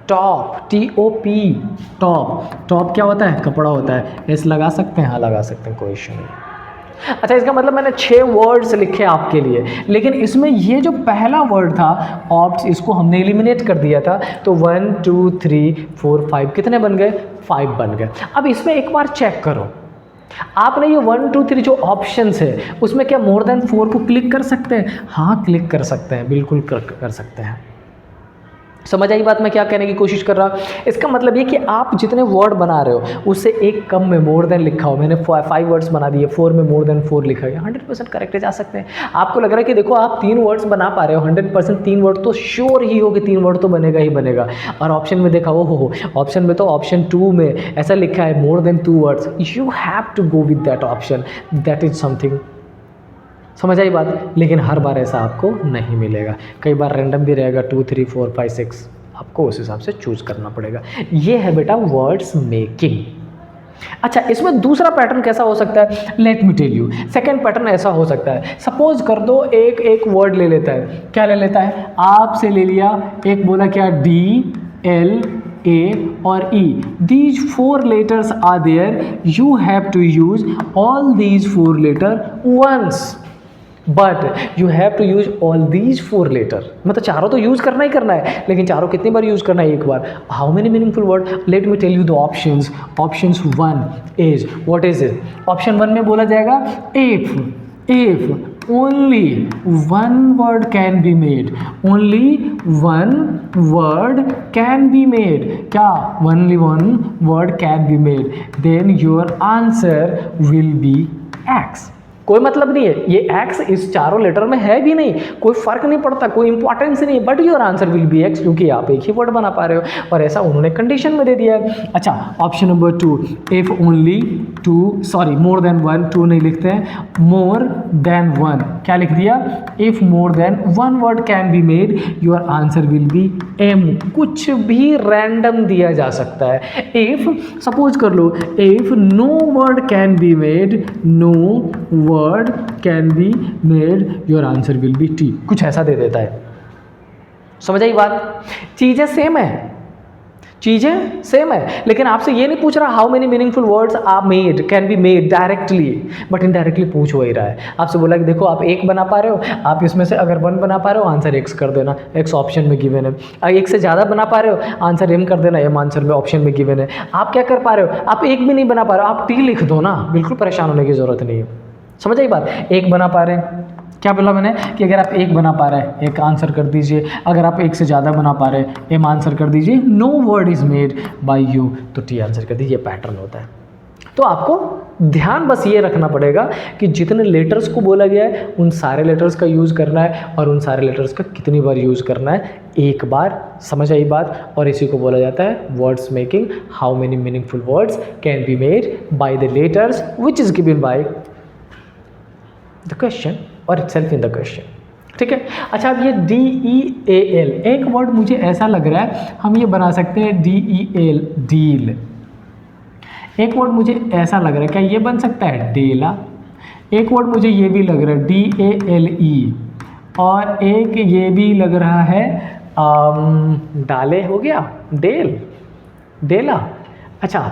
Top, TOP, top. टॉप क्या होता है? कपड़ा होता है। एस लगा सकते हैं? हाँ लगा सकते हैं, कोई इशू नहीं। अच्छा इसका मतलब मैंने 6 वर्ड्स लिखे आपके लिए, लेकिन इसमें ये जो पहला वर्ड था ऑप्ट, इसको हमने एलिमिनेट कर दिया था, तो 1 2 3 4 5 कितने बन गए? 5 बन गए। अब इसमें एक बार चेक करो, आपने ये 1 2 3 जो ऑप्शंस है उसमें क्या मोर देन 4 को क्लिक कर सकते हैं? हाँ क्लिक कर सकते हैं, बिल्कुल कर सकते हैं। समझ आई बात मैं क्या कहने की कोशिश कर रहा? इसका मतलब ये कि आप जितने वर्ड बना रहे हो उससे एक कम में मोर देन लिखा हो। मैंने 5 वर्ड्स बना दिए, 4 में मोर देन 4 लिखा है, 100% करेक्ट जा सकते हैं। आपको लग रहा है कि देखो आप 3 वर्ड्स बना पा रहे हो, 100% 3 वर्ड तो श्योर ही हो कि 3 वर्ड तो बनेगा ही बनेगा। और ऑप्शन में देखा हो ऑप्शन में तो ऑप्शन 2 में ऐसा लिखा है more than 2 words, you have to go with that option, that is something. समझ आई बात? लेकिन हर बार ऐसा आपको नहीं मिलेगा, कई बार रैंडम भी रहेगा 2 3 4 5 6, आपको उस हिसाब से चूज करना पड़ेगा। ये है बेटा वर्ड्स मेकिंग। अच्छा, इसमें दूसरा पैटर्न कैसा हो सकता है? Let me tell you. Second pattern ऐसा हो सकता है, सपोज कर दो एक वर्ड ले लेता है, क्या ले लेता है? आपसे ले लिया, एक बोला क्या, DLA और E, these 4 letters are there, you have to use all these 4 letters once, but you have to use all these 4 letters। मतलब चारों तो यूज करना ही करना है, लेकिन चारों कितनी बार यूज करना है? एक बार। How many meaningful word? Let me tell you the options. Options 1 is, what is it? Option 1 में बोला जाएगा if only one word can be made, only one word can be made, क्या? only one word can be made, then your answer will be X। कोई मतलब नहीं है, ये X इस चारों लेटर में है भी नहीं, कोई फर्क नहीं पड़ता, कोई इंपॉर्टेंस नहीं, but your answer will B X, क्योंकि आप एक ही वर्ड बना पा रहे हो और ऐसा उन्होंने कंडीशन में दे दिया है। अच्छा, option number 2, if only 2, sorry more than 1, 2 नहीं लिखते हैं, मोर देन 1, क्या लिख दिया? If more than 1 word can be made, your answer will B M। कुछ भी रैंडम दिया जा सकता है। इफ सपोज कर लो, if no word can be made, no word can be made, your answer will be T, कुछ ऐसा दे देता है। समझ आई बात? चीजें सेम है, चीजें सेम है, लेकिन आपसे ये नहीं पूछ रहा how many meaningful words are made, can be made directly, but indirectly पूछ वही रहा है। आपसे बोला कि देखो आप 1 बना पा रहे हो, आप इसमें से अगर 1 बना पा रहे हो आंसर X कर देना, X ऑप्शन में गिवन है। 1 से ज़्यादा बना पा रहे हो आंसर M कर देना, M आंसर में ऑप्शन में गिवन है। आप क्या कर पा रहे हो? आप 1 भी नहीं बना पा रहे हो, आप T लिख दो ना, बिल्कुल परेशान होने की ज़रूरत नहीं है। समझ आई बात? 1 बना पा रहे हैं, क्या बोला मैंने कि अगर आप 1 बना पा रहे हैं एक आंसर कर दीजिए, अगर आप 1 से ज़्यादा बना पा रहे हैं M आंसर कर दीजिए, no word is made by you तो T आंसर कर दीजिए। पैटर्न होता है। तो आपको ध्यान बस ये रखना पड़ेगा कि जितने लेटर्स को बोला गया है उन सारे लेटर्स का यूज़ करना है, और उन सारे लेटर्स का कितनी बार यूज़ करना है? एक बार। समझ आई बात? और इसी को बोला जाता है words making. How many meaningful words can be made by the letters which is given by the question और itself in the question। ठीक है। अच्छा, अब ये DEAL एक वर्ड मुझे ऐसा लग रहा है हम ये बना सकते हैं DEAL, डील। एक वर्ड मुझे ऐसा लग रहा है, क्या ये बन सकता है? डेला। एक वर्ड मुझे ये भी लग रहा है DALE, और एक ये भी लग रहा है डाले, हो गया डेल, डेला। अच्छा,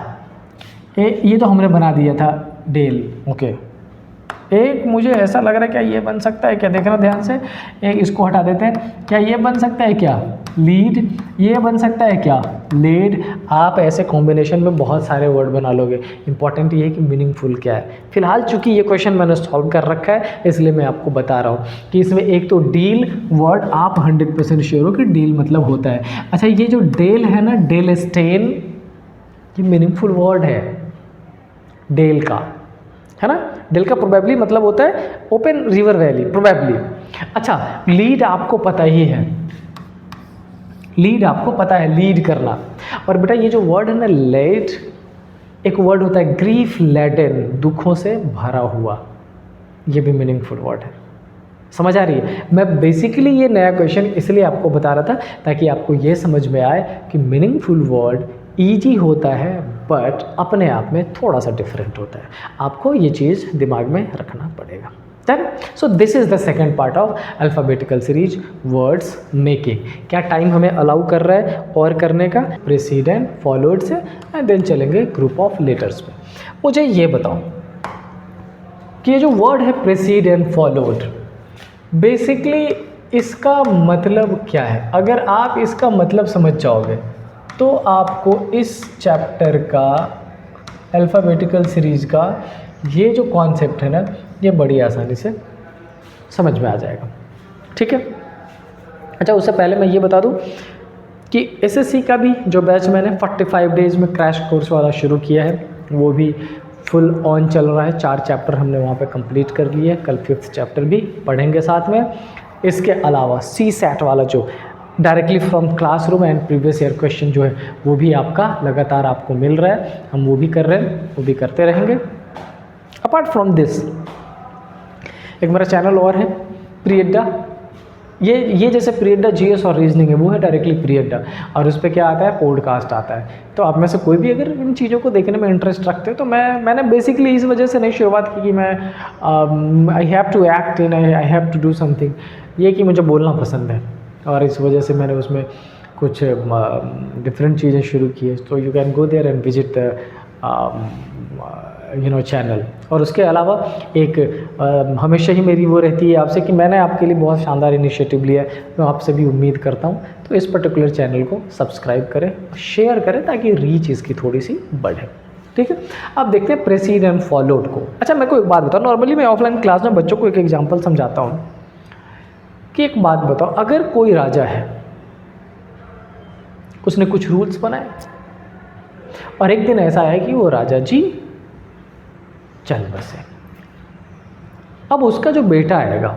ये तो हमने बना दिया था डेल, ओके। एक मुझे ऐसा लग रहा है, क्या ये बन सकता है? क्या देखना ध्यान से, एक इसको हटा देते हैं, क्या ये बन सकता है? क्या लीड? ये बन सकता है क्या? लेड? आप ऐसे कॉम्बिनेशन में बहुत सारे वर्ड बना लोगे। इंपॉर्टेंट ये है कि मीनिंगफुल क्या है। फिलहाल चूंकि ये क्वेश्चन मैंने सॉल्व कर रखा है इसलिए मैं आपको बता रहा हूँ कि इसमें एक तो डील वर्ड आप 100% श्योर हो कि डील मतलब होता है। अच्छा, ये जो डेल है ना, डेल स्टेन, ये मीनिंगफुल वर्ड है डेल का, है ना। डेल का प्रोबेबली मतलब होता है ओपन रिवर वैली, प्रोबेबली। अच्छा, लीड आपको पता ही है, लीड आपको पता है, लीड करना। और बेटा ये जो वर्ड है ना लेड, एक वर्ड होता है ग्रीफ लेडन, दुखों से भरा हुआ, ये भी मीनिंगफुल वर्ड है। समझ आ रही है? मैं बेसिकली ये नया क्वेश्चन इसलिए आपको बता रहा था ताकि आपको ये समझ में आए कि मीनिंगफुल वर्ड ईजी होता है बट अपने आप में थोड़ा सा डिफरेंट होता है। आपको ये चीज़ दिमाग में रखना पड़ेगा। Done. So this is the second part of alphabetical series words making. क्या टाइम हमें अलाउ कर रहा है और करने का? प्रेसिडेंट फॉलोड से एंड देन चलेंगे ग्रुप ऑफ लेटर्स में। मुझे ये बताओ कि ये जो वर्ड है प्रेसिडेंट फॉलोड, बेसिकली इसका मतलब क्या है? अगर आप इसका मतलब समझ जाओगे तो आपको इस चैप्टर का अल्फ़ाबेटिकल सीरीज़ का ये जो कॉन्सेप्ट है ना, ये बड़ी आसानी से समझ में आ जाएगा। ठीक है। अच्छा, उससे पहले मैं ये बता दूं कि एसएससी का भी जो बैच मैंने 45 डेज़ में क्रैश कोर्स वाला शुरू किया है, वो भी फुल ऑन चल रहा है। 4 चैप्टर हमने वहाँ पे कंप्लीट कर लिए, कल 5th चैप्टर भी पढ़ेंगे साथ में। इसके अलावा CSAT वाला जो directly from classroom and previous year question जो है, वो भी आपका लगातार आपको मिल रहा है, हम वो भी कर रहे हैं, वो भी करते रहेंगे। अपार्ट फ्रॉम दिस एक मेरा चैनल और है, प्रियड्डा। ये जैसे प्रियड्डा जीएस और रीजनिंग है, वो है डायरेक्टली प्रियड्डा, और उस पर क्या आता है, पॉडकास्ट आता है। तो आप में से कोई भी अगर इन चीज़ों को देखने में इंटरेस्ट रखते हो, तो मैंने बेसिकली इस वजह से नहीं शुरुआत की कि मैं I have to act in, I have to do something, ये कि मुझे बोलना पसंद है, और इस वजह से मैंने उसमें कुछ डिफरेंट चीज़ें शुरू की है। तो you can go there and visit the channel. और उसके अलावा एक हमेशा ही मेरी वो रहती है आपसे कि मैंने आपके लिए बहुत शानदार इनिशिएटिव लिया है, मैं आपसे भी उम्मीद करता हूँ तो इस पर्टिकुलर चैनल को सब्सक्राइब करें, शेयर करें, ताकि रीच इसकी थोड़ी सी बढ़े। ठीक है। अब देखते हैं प्रेसीड एंड फॉलोड को। अच्छा, मैं को एक बात बताऊँ, नॉर्मली मैं ऑफलाइन क्लास में बच्चों को एक एग्जाम्पल समझाता हूँ कि एक बात बताओ, अगर कोई राजा है, उसने कुछ रूल्स बनाए, और एक दिन ऐसा है कि वो राजा जी चल बसे। अब उसका जो बेटा आएगा,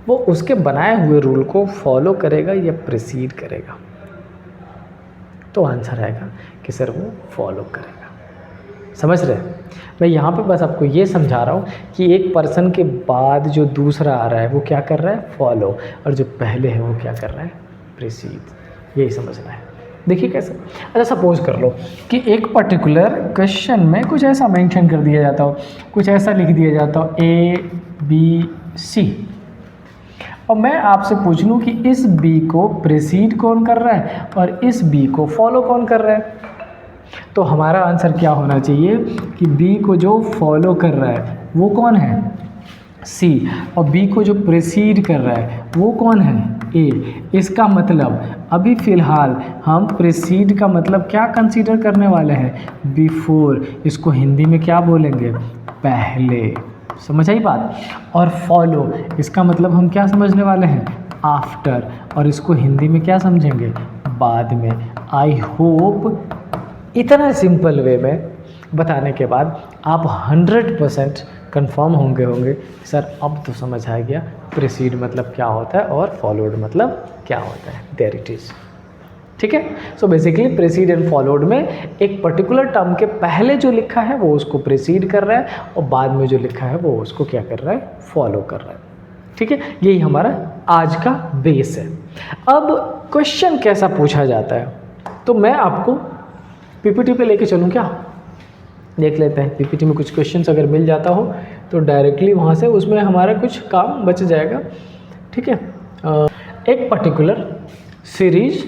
वो उसके बनाए हुए रूल को फॉलो करेगा या प्रेसीड करेगा? तो आंसर आएगा कि सर वो फॉलो करेगा। समझ रहे हैं? मैं यहाँ पे बस आपको ये समझा रहा हूँ कि एक पर्सन के बाद जो दूसरा आ रहा है वो क्या कर रहा है, फॉलो, और जो पहले है वो क्या कर रहा है, प्रेसीड। यही समझना है। देखिए कैसे। अच्छा, सपोज कर लो कि एक पर्टिकुलर क्वेश्चन में कुछ ऐसा मेंशन कर दिया जाता हो, कुछ ऐसा लिख दिया जाता हो ABC, और मैं आपसे पूछ लूँ कि इस B को प्रेसीड कौन कर रहा है और इस B को फॉलो कौन कर रहा है, तो हमारा आंसर क्या होना चाहिए कि B को जो फॉलो कर रहा है वो कौन है, C, और B को जो प्रेसीड कर रहा है वो कौन है, A। इसका मतलब अभी फ़िलहाल हम प्रेसीड का मतलब क्या कंसीडर करने वाले हैं, बिफोर। इसको हिंदी में क्या बोलेंगे, पहले। समझ आई बात? और फॉलो, इसका मतलब हम क्या समझने वाले हैं, आफ्टर, और इसको हिंदी में क्या समझेंगे, बाद में। आई होप इतना सिंपल वे में बताने के बाद आप 100% कंफर्म होंगे सर अब तो समझ आ गया प्रेसीड मतलब क्या होता है और फॉलोड मतलब क्या होता है। There it is. ठीक है। So basically preceded and followed में एक पर्टिकुलर टर्म के पहले जो लिखा है वो उसको प्रेसीड कर रहा है, और बाद में जो लिखा है वो उसको क्या कर रहा है, फॉलो कर रहा है। ठीक है। यही हमारा आज का बेस है। अब क्वेश्चन कैसा पूछा जाता है, तो मैं आपको पीपीटी पे लेके चलूँ क्या, देख लेते हैं। पीपीटी में कुछ क्वेश्चंस अगर मिल जाता हो तो डायरेक्टली वहाँ से उसमें हमारा कुछ काम बच जाएगा। ठीक है। एक पर्टिकुलर सीरीज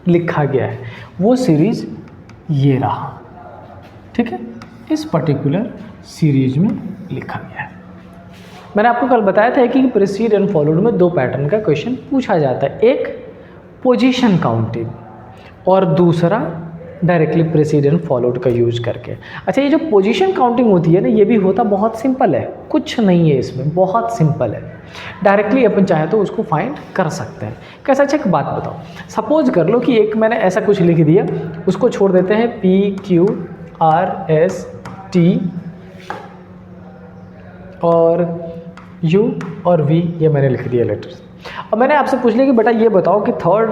लिखा गया है, वो सीरीज ये रहा। ठीक है। इस पर्टिकुलर सीरीज में लिखा गया है। मैंने आपको कल बताया था कि प्रेसीड एंड फॉलोड में 2 पैटर्न का क्वेश्चन पूछा जाता है, एक पोजीशन काउंटिंग और दूसरा डायरेक्टली प्रेसीड एंड फॉलोड का यूज करके। अच्छा, ये जो पोजीशन काउंटिंग होती है ना, ये भी होता बहुत सिंपल है, कुछ नहीं है इसमें, बहुत सिंपल है। डायरेक्टली अपन चाहे तो उसको फाइंड कर सकते हैं। कैसा? अच्छा, एक बात बताओ, सपोज कर लो कि एक मैंने ऐसा कुछ लिख दिया, उसको छोड़ देते हैं PQRST और U और V, ये मैंने लिख दिया लेटर्स। और मैंने आपसे पूछ लिया कि बेटा ये बताओ कि थर्ड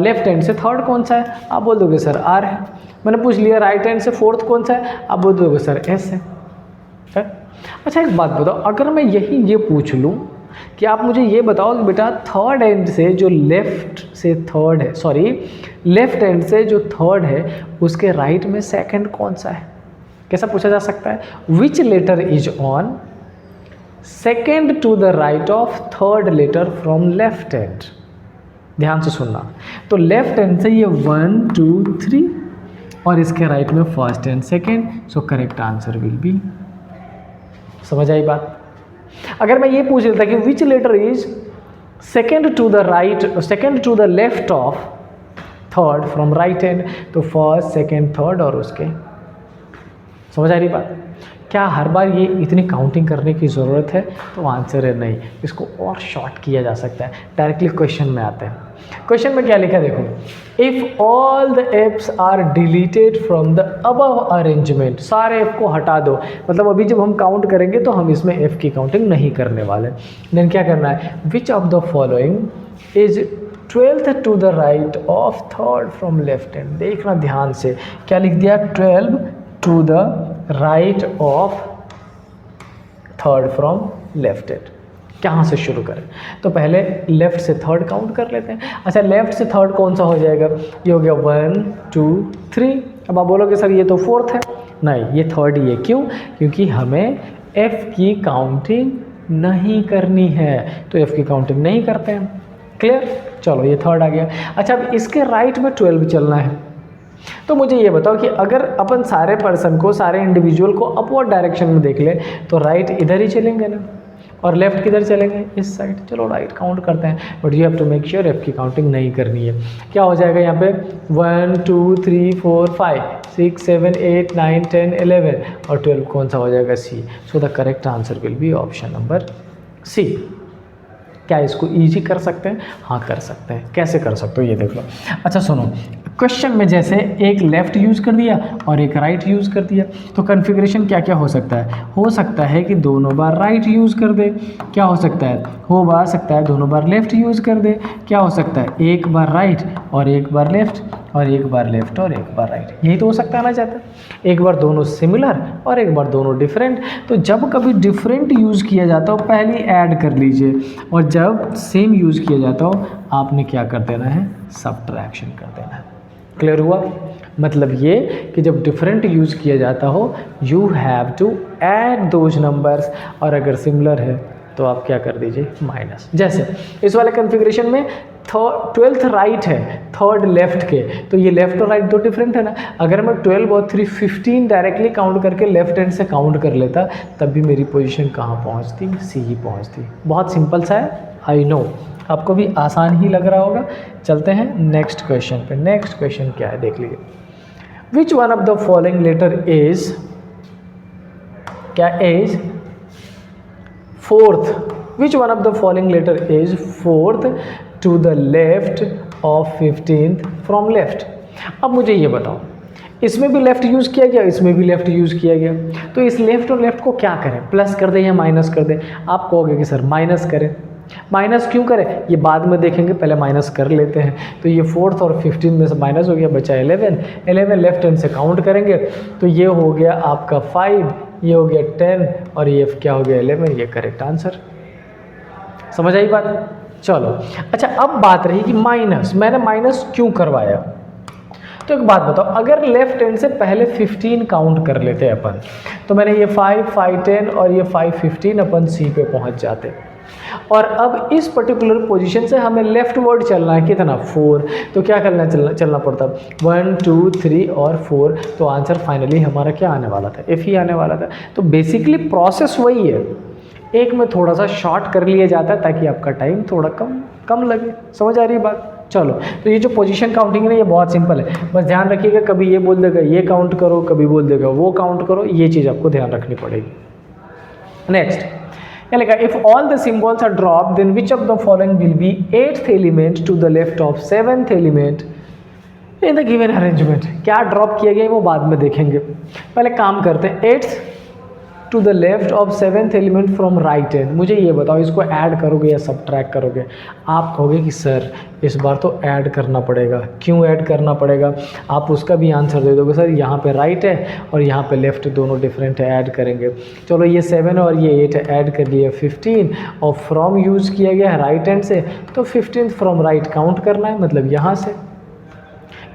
लेफ्ट हैंड से थर्ड कौन सा है, आप बोल दोगे सर R है। मैंने पूछ लिया राइट हैंड से फोर्थ कौन सा है, आप बोल दोगे सर S है। अच्छा, एक बात बताओ, अगर मैं ये पूछ लूँ कि आप मुझे ये बताओ कि बेटा थर्ड हैंड से जो लेफ्ट से थर्ड है, सॉरी लेफ्ट हैंड से जो थर्ड है उसके राइट में सेकंड कौन सा है, कैसा पूछा जा सकता है? Which letter is on second to the right of third letter from left hand. ध्यान से सुनना। तो लेफ्ट हैंड से ये 1 2 3 और इसके राइट में first and second, so correct answer will be. समझ आई बात? अगर मैं ये पूछ लेता कि which letter is second to the right, second to the left of third from right hand, तो फर्स्ट सेकेंड थर्ड और उसके। समझ आ रही बात? क्या हर बार ये इतनी काउंटिंग करने की ज़रूरत है? तो आंसर है नहीं, इसको और शॉर्ट किया जा सकता है। डायरेक्टली क्वेश्चन में आते हैं। क्वेश्चन में क्या लिखा है देखो, if all the apps are deleted from the above arrangement, सारे एफ को हटा दो, मतलब अभी जब हम काउंट करेंगे तो हम इसमें एफ की काउंटिंग नहीं करने वाले। देन क्या करना है, which of the following is 12th to the right of 3rd from left hand. देखना ध्यान से, क्या लिख दिया, 12 to the right of 3rd from left hand. कहाँ से शुरू करें? तो पहले लेफ्ट से 3rd काउंट कर लेते हैं। अच्छा, लेफ्ट से 3rd कौन सा हो जाएगा? ये हो गया 1 2 3। अब आप बोलोगे सर ये तो 4th है। नहीं, ये 3rd ही है। क्यों? क्योंकि हमें F की काउंटिंग नहीं करनी है, तो F की काउंटिंग नहीं करते हैं। क्लियर? चलो, ये 3rd आ गया। अच्छा, अब इसके राइट में 12 चलना है। तो मुझे ये बताओ कि अगर अपन सारे पर्सन को, सारे इंडिविजुअल को अपवर्ड डायरेक्शन में देख ले तो राइट इधर ही चलेंगे ना, और लेफ्ट किधर चलेंगे? इस साइड। चलो राइट काउंट करते हैं, but you have to make sure F की काउंटिंग नहीं करनी है। क्या हो जाएगा यहाँ पे? 1 2 3 4 5 6 7 8 9 10 11 और 12 कौन सा हो जाएगा? C. So the correct answer will be option number C. क्या इसको ईजी कर सकते हैं? हाँ कर सकते हैं। कैसे कर सकते हो ये देख लो। अच्छा सुनो, क्वेश्चन में जैसे एक लेफ़्ट यूज़ कर दिया और एक राइट यूज़ कर दिया, तो कन्फिग्रेशन क्या क्या हो सकता है? हो सकता है कि दोनों बार राइट यूज़ कर दे। क्या हो सकता है? हो सकता है दोनों बार लेफ़्ट यूज़ कर दे। क्या हो सकता है? एक बार राइट और एक बार लेफ़्ट, और एक बार लेफ़्ट और एक बार राइट। यही तो हो सकता है ना चाहता है। एक बार दोनों सिमिलर और एक बार दोनों डिफरेंट। तो जब कभी डिफरेंट यूज़ किया जाता हो पहले ऐड कर लीजिए, और जब सेम यूज़ किया जाता हो आपने क्या कर देना है? सब्ट्रैक्शन कर देना है। क्लियर हुआ? मतलब ये कि जब डिफरेंट यूज़ किया जाता हो you have to add those numbers, और अगर सिमिलर है तो आप क्या कर दीजिए? माइनस। जैसे इस वाले कन्फिग्रेशन में 12th राइट है, 3rd लेफ्ट के, तो ये लेफ्ट और राइट दो डिफरेंट है ना। अगर मैं 12 और 3 15 डायरेक्टली काउंट करके लेफ्ट हैंड से काउंट कर लेता तब भी मेरी पोजीशन कहाँ पहुँचती? सी ही पहुँचती। बहुत सिंपल सा है, आई नो आपको भी आसान ही लग रहा होगा। चलते हैं नेक्स्ट क्वेश्चन पे। नेक्स्ट क्वेश्चन क्या है देख लीजिए। Which one of the following letter is, क्या is 4th? Which one of the following letter is 4th to the left of 15th from left? अब मुझे ये बताओ, इसमें भी लेफ्ट यूज़ किया गया, इसमें भी लेफ्ट यूज़ किया गया, तो इस लेफ्ट और लेफ्ट को क्या करें? प्लस कर दें या माइनस कर दें? आप कहोगे कि सर माइनस करें। माइनस क्यों करें? ये बाद में देखेंगे, पहले माइनस कर लेते हैं। तो ये 4th और 15 में से माइनस हो गया, बचा 11। 11 लेफ्ट हैंड से काउंट करेंगे तो ये हो गया आपका 5, ये हो गया 10 और ये क्या हो गया? 11। ये करेक्ट आंसर। समझ आई बात? चलो अच्छा, अब बात रही कि माइनस, मैंने माइनस क्यों करवाया? तो एक बात बताओ, अगर लेफ्ट हैंड से पहले 15 काउंट कर लेते अपन, तो मैंने ये 5 5 10 और ये 5 15 अपन सी पे पहुंच जाते। और अब इस पर्टिकुलर पोजीशन से हमें लेफ्ट वर्ड चलना है, कितना? 4। तो क्या करना, चलना पड़ता? 1 2 3 और 4। तो आंसर फाइनली हमारा क्या आने वाला था? एफ ही आने वाला था। तो बेसिकली प्रोसेस वही है, एक में थोड़ा सा शॉर्ट कर लिया जाता है ताकि आपका टाइम थोड़ा कम लगे। समझ आ रही बात? चलो, तो ये जो पोजीशन काउंटिंग है ना, ये बहुत सिंपल है। बस ध्यान रखिएगा, कभी ये बोल देगा ये काउंट करो, कभी बोल देगा वो काउंट करो, ये चीज़ आपको ध्यान रखनी पड़ेगी। नेक्स्ट क्या लिखा? If all the symbols are drop then which of the following will be 8th element to the left of 7th element in the given arrangement? क्या ड्रॉप किया गया वो बाद में देखेंगे, पहले काम करते हैं। 8th to the left of 7th element from right hand. मुझे ये बताओ, इसको ऐड करोगे या सब्ट्रैक्ट करोगे? आप कहोगे कि सर इस बार तो ऐड करना पड़ेगा। क्यों ऐड करना पड़ेगा? आप उसका भी आंसर दे दोगे, सर यहाँ पे राइट है और यहाँ पे लेफ्ट, दोनों डिफरेंट है, ऐड करेंगे। चलो ये 7 और ये 8 है, ऐड कर लिया 15, और फ्रॉम यूज़ किया गया है राइट हैंड से, तो 15th फ्रॉम राइट काउंट करना है, मतलब यहाँ से।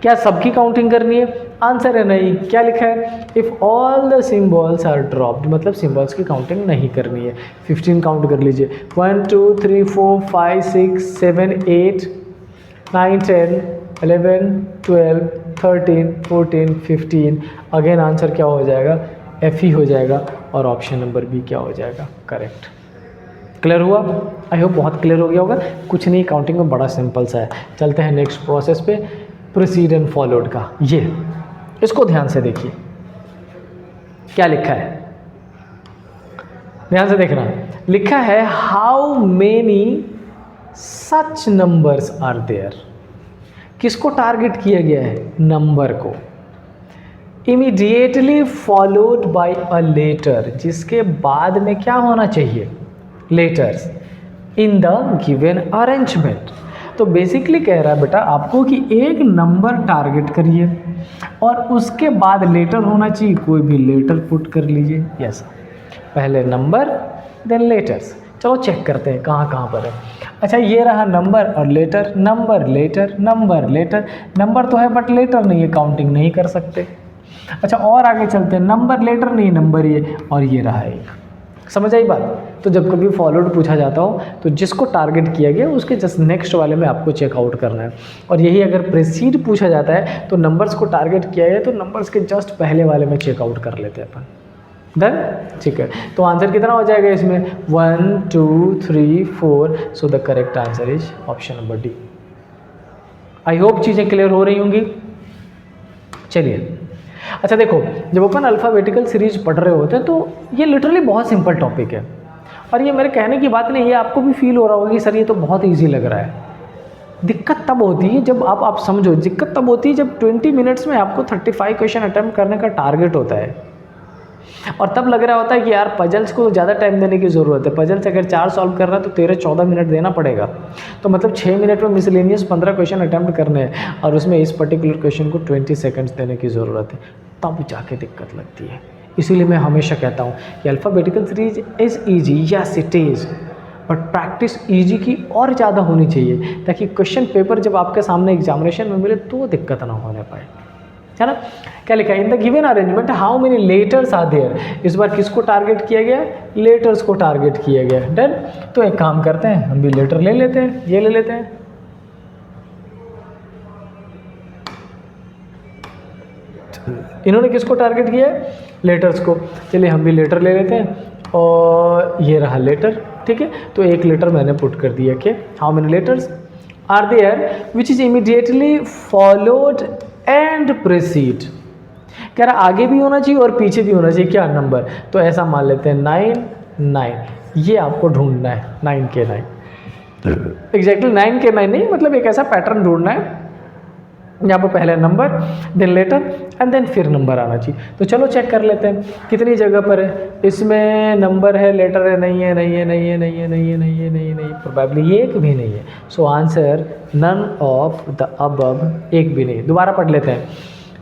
क्या सबकी काउंटिंग करनी है? आंसर है नहीं। क्या लिखा है? If all the symbols are dropped, मतलब सिम्बॉल्स की काउंटिंग नहीं करनी है। 15 काउंट कर लीजिए, 1 2 3 4 5 6 7 8 9 10 11 12 13 14 15। अगेन आंसर क्या हो जाएगा? एफ ही हो जाएगा, और ऑप्शन नंबर बी क्या हो जाएगा? करेक्ट। क्लियर हुआ? आई होप बहुत क्लियर हो गया होगा। कुछ नहीं, काउंटिंग में बड़ा सिंपल सा है। चलते हैं नेक्स्ट प्रोसेस पे, प्रोसीड एंड फॉलोड का। ये इसको ध्यान से देखिए क्या लिखा है। ध्यान से देखना, लिखा है how many such numbers are there. किसको टारगेट किया गया है? नंबर को। Immediately followed by a letter, जिसके बाद में क्या होना चाहिए? Letters in the given arrangement. तो बेसिकली कह रहा है बेटा आपको कि एक नंबर टारगेट करिए और उसके बाद लेटर होना चाहिए, कोई भी लेटर पुट कर लीजिए। यस, पहले नंबर देन लेटर्स। चलो चेक करते हैं कहाँ कहाँ पर है। अच्छा, ये रहा नंबर और letter, number letter, number letter. Number तो है बट लेटर नहीं है, काउंटिंग नहीं कर सकते। अच्छा, और आगे चलते हैं, नंबर लेटर नहीं, नंबर ही है, और ये रहा एक। समझ आई बात? तो जब कभी फॉलोड पूछा जाता हो तो जिसको टारगेट किया गया उसके जस्ट नेक्स्ट वाले में आपको चेकआउट करना है। और यही अगर प्रेसीड पूछा जाता है तो नंबर्स को टारगेट किया गया तो नंबर्स के जस्ट पहले वाले में चेकआउट कर लेते हैं अपन। डन? ठीक है, तो आंसर कितना हो जाएगा इसमें? 1 2 3 4। सो the correct answer is option number D. I hope चीज़ें क्लियर हो रही होंगी। चलिए, अच्छा देखो, जब अपन अल्फ़ाबेटिकल सीरीज पढ़ रहे होते हैं तो ये लिटरली बहुत सिंपल टॉपिक है, और ये मेरे कहने की बात नहीं है, आपको भी फील हो रहा होगा कि सर ये तो बहुत ईजी लग रहा है। दिक्कत तब होती है जब आप समझो, दिक्कत तब होती है जब 20 मिनट्स में आपको 35 क्वेश्चन अटैम्प्ट करने का टारगेट होता है, और तब लग रहा होता है कि यार पजल्स को ज़्यादा टाइम देने की ज़रूरत है। पजल्स अगर 4 सॉल्व कर रहा है तो 13-14 मिनट देना पड़ेगा, तो मतलब 6 मिनट में मिसलेनियस 15 क्वेश्चन अटैम्प्ट करने हैं, और उसमें इस पर्टिकुलर क्वेश्चन को 20 सेकंड्स देने की ज़रूरत है, तब जाके दिक्कत लगती है। इसीलिए मैं हमेशा कहता हूँ कि alphabetical series is easy, yes it is, but practice easy की और ज़्यादा होनी चाहिए, ताकि क्वेश्चन पेपर जब आपके सामने एग्जामिनेशन में मिले तो दिक्कत ना होने पाए, है ना। क्या लिखा है? In the given arrangement how many letters are there. इस बार किसको टारगेट किया गया? लेटर्स को टारगेट किया गया। डन? तो एक काम करते हैं, हम भी लेटर ले लेते हैं, ये ले लेते हैं। इन्होंने किसको टारगेट किया है? लेटर्स को। चलिए हम भी लेटर ले लेते हैं, और ये रहा लेटर। ठीक है, तो एक लेटर मैंने पुट कर दिया कि how many letters are there which is immediately followed and precede. कह रहा आगे भी होना चाहिए और पीछे भी होना चाहिए। क्या नंबर? तो ऐसा मान लेते हैं 9 9। ये आपको ढूंढना है 9 के 9, एग्जैक्टली 9 के 9 नहीं, मतलब एक ऐसा पैटर्न ढूंढना है यहाँ पर पहले number then letter and then फिर नंबर आना चाहिए। तो चलो चेक कर लेते हैं कितनी जगह पर है। इसमें नंबर है, लेटर है, नहीं है, नहीं है, नहीं है, नहीं है, नहीं है, नहीं है, नहीं है, नहीं, प्रोबेबली एक भी नहीं है। So answer none of the above, एक भी नहीं। दोबारा पढ़ लेते हैं।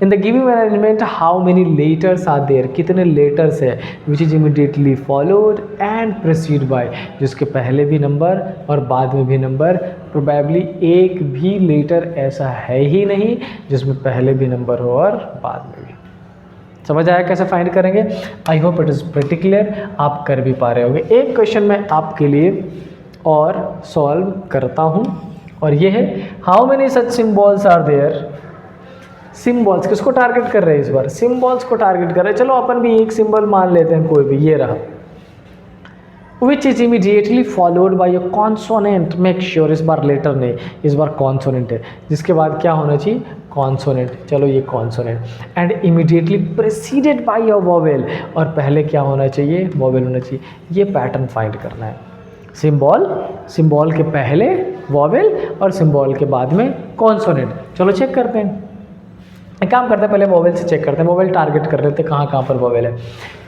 In the given arrangement how many letters are there, कितने लेटर्स है which is immediately followed and proceed by, जिसके पहले भी नंबर और बाद में भी नंबर। प्रोबेबली एक भी लेटर ऐसा है ही नहीं जिसमें पहले भी नंबर हो और बाद में भी। समझ आया कैसे फाइंड करेंगे? I hope it is pretty clear, आप कर भी पा रहे होंगे। एक क्वेश्चन मैं आपके लिए और सॉल्व करता हूँ, और ये है how many such symbols are there. Symbols किसको टारगेट कर रहे हैं इस बार? सिम्बॉल्स को टारगेट कर रहे हैं। चलो अपन भी एक सिंबल मान लेते हैं, कोई भी, ये रहा। विच is immediately followed by a consonant. Make sure इस बार लेटर नहीं, इस बार कॉन्सोनेंट है, जिसके बाद क्या होना चाहिए? कॉन्सोनेंट। चलो ये consonant and immediately preceded by a vowel, और पहले क्या होना चाहिए? वोवेल होना चाहिए। ये पैटर्न फाइंड करना है। सिंबल के पहले वोवेल और सिंबल के बाद में कॉन्सोनेंट। चलो चेक करते हैं। एक काम करते हैं, पहले वोवेल से चेक करते हैं। वोवेल टारगेट कर लेते हैं, कहाँ पर वोवेल है।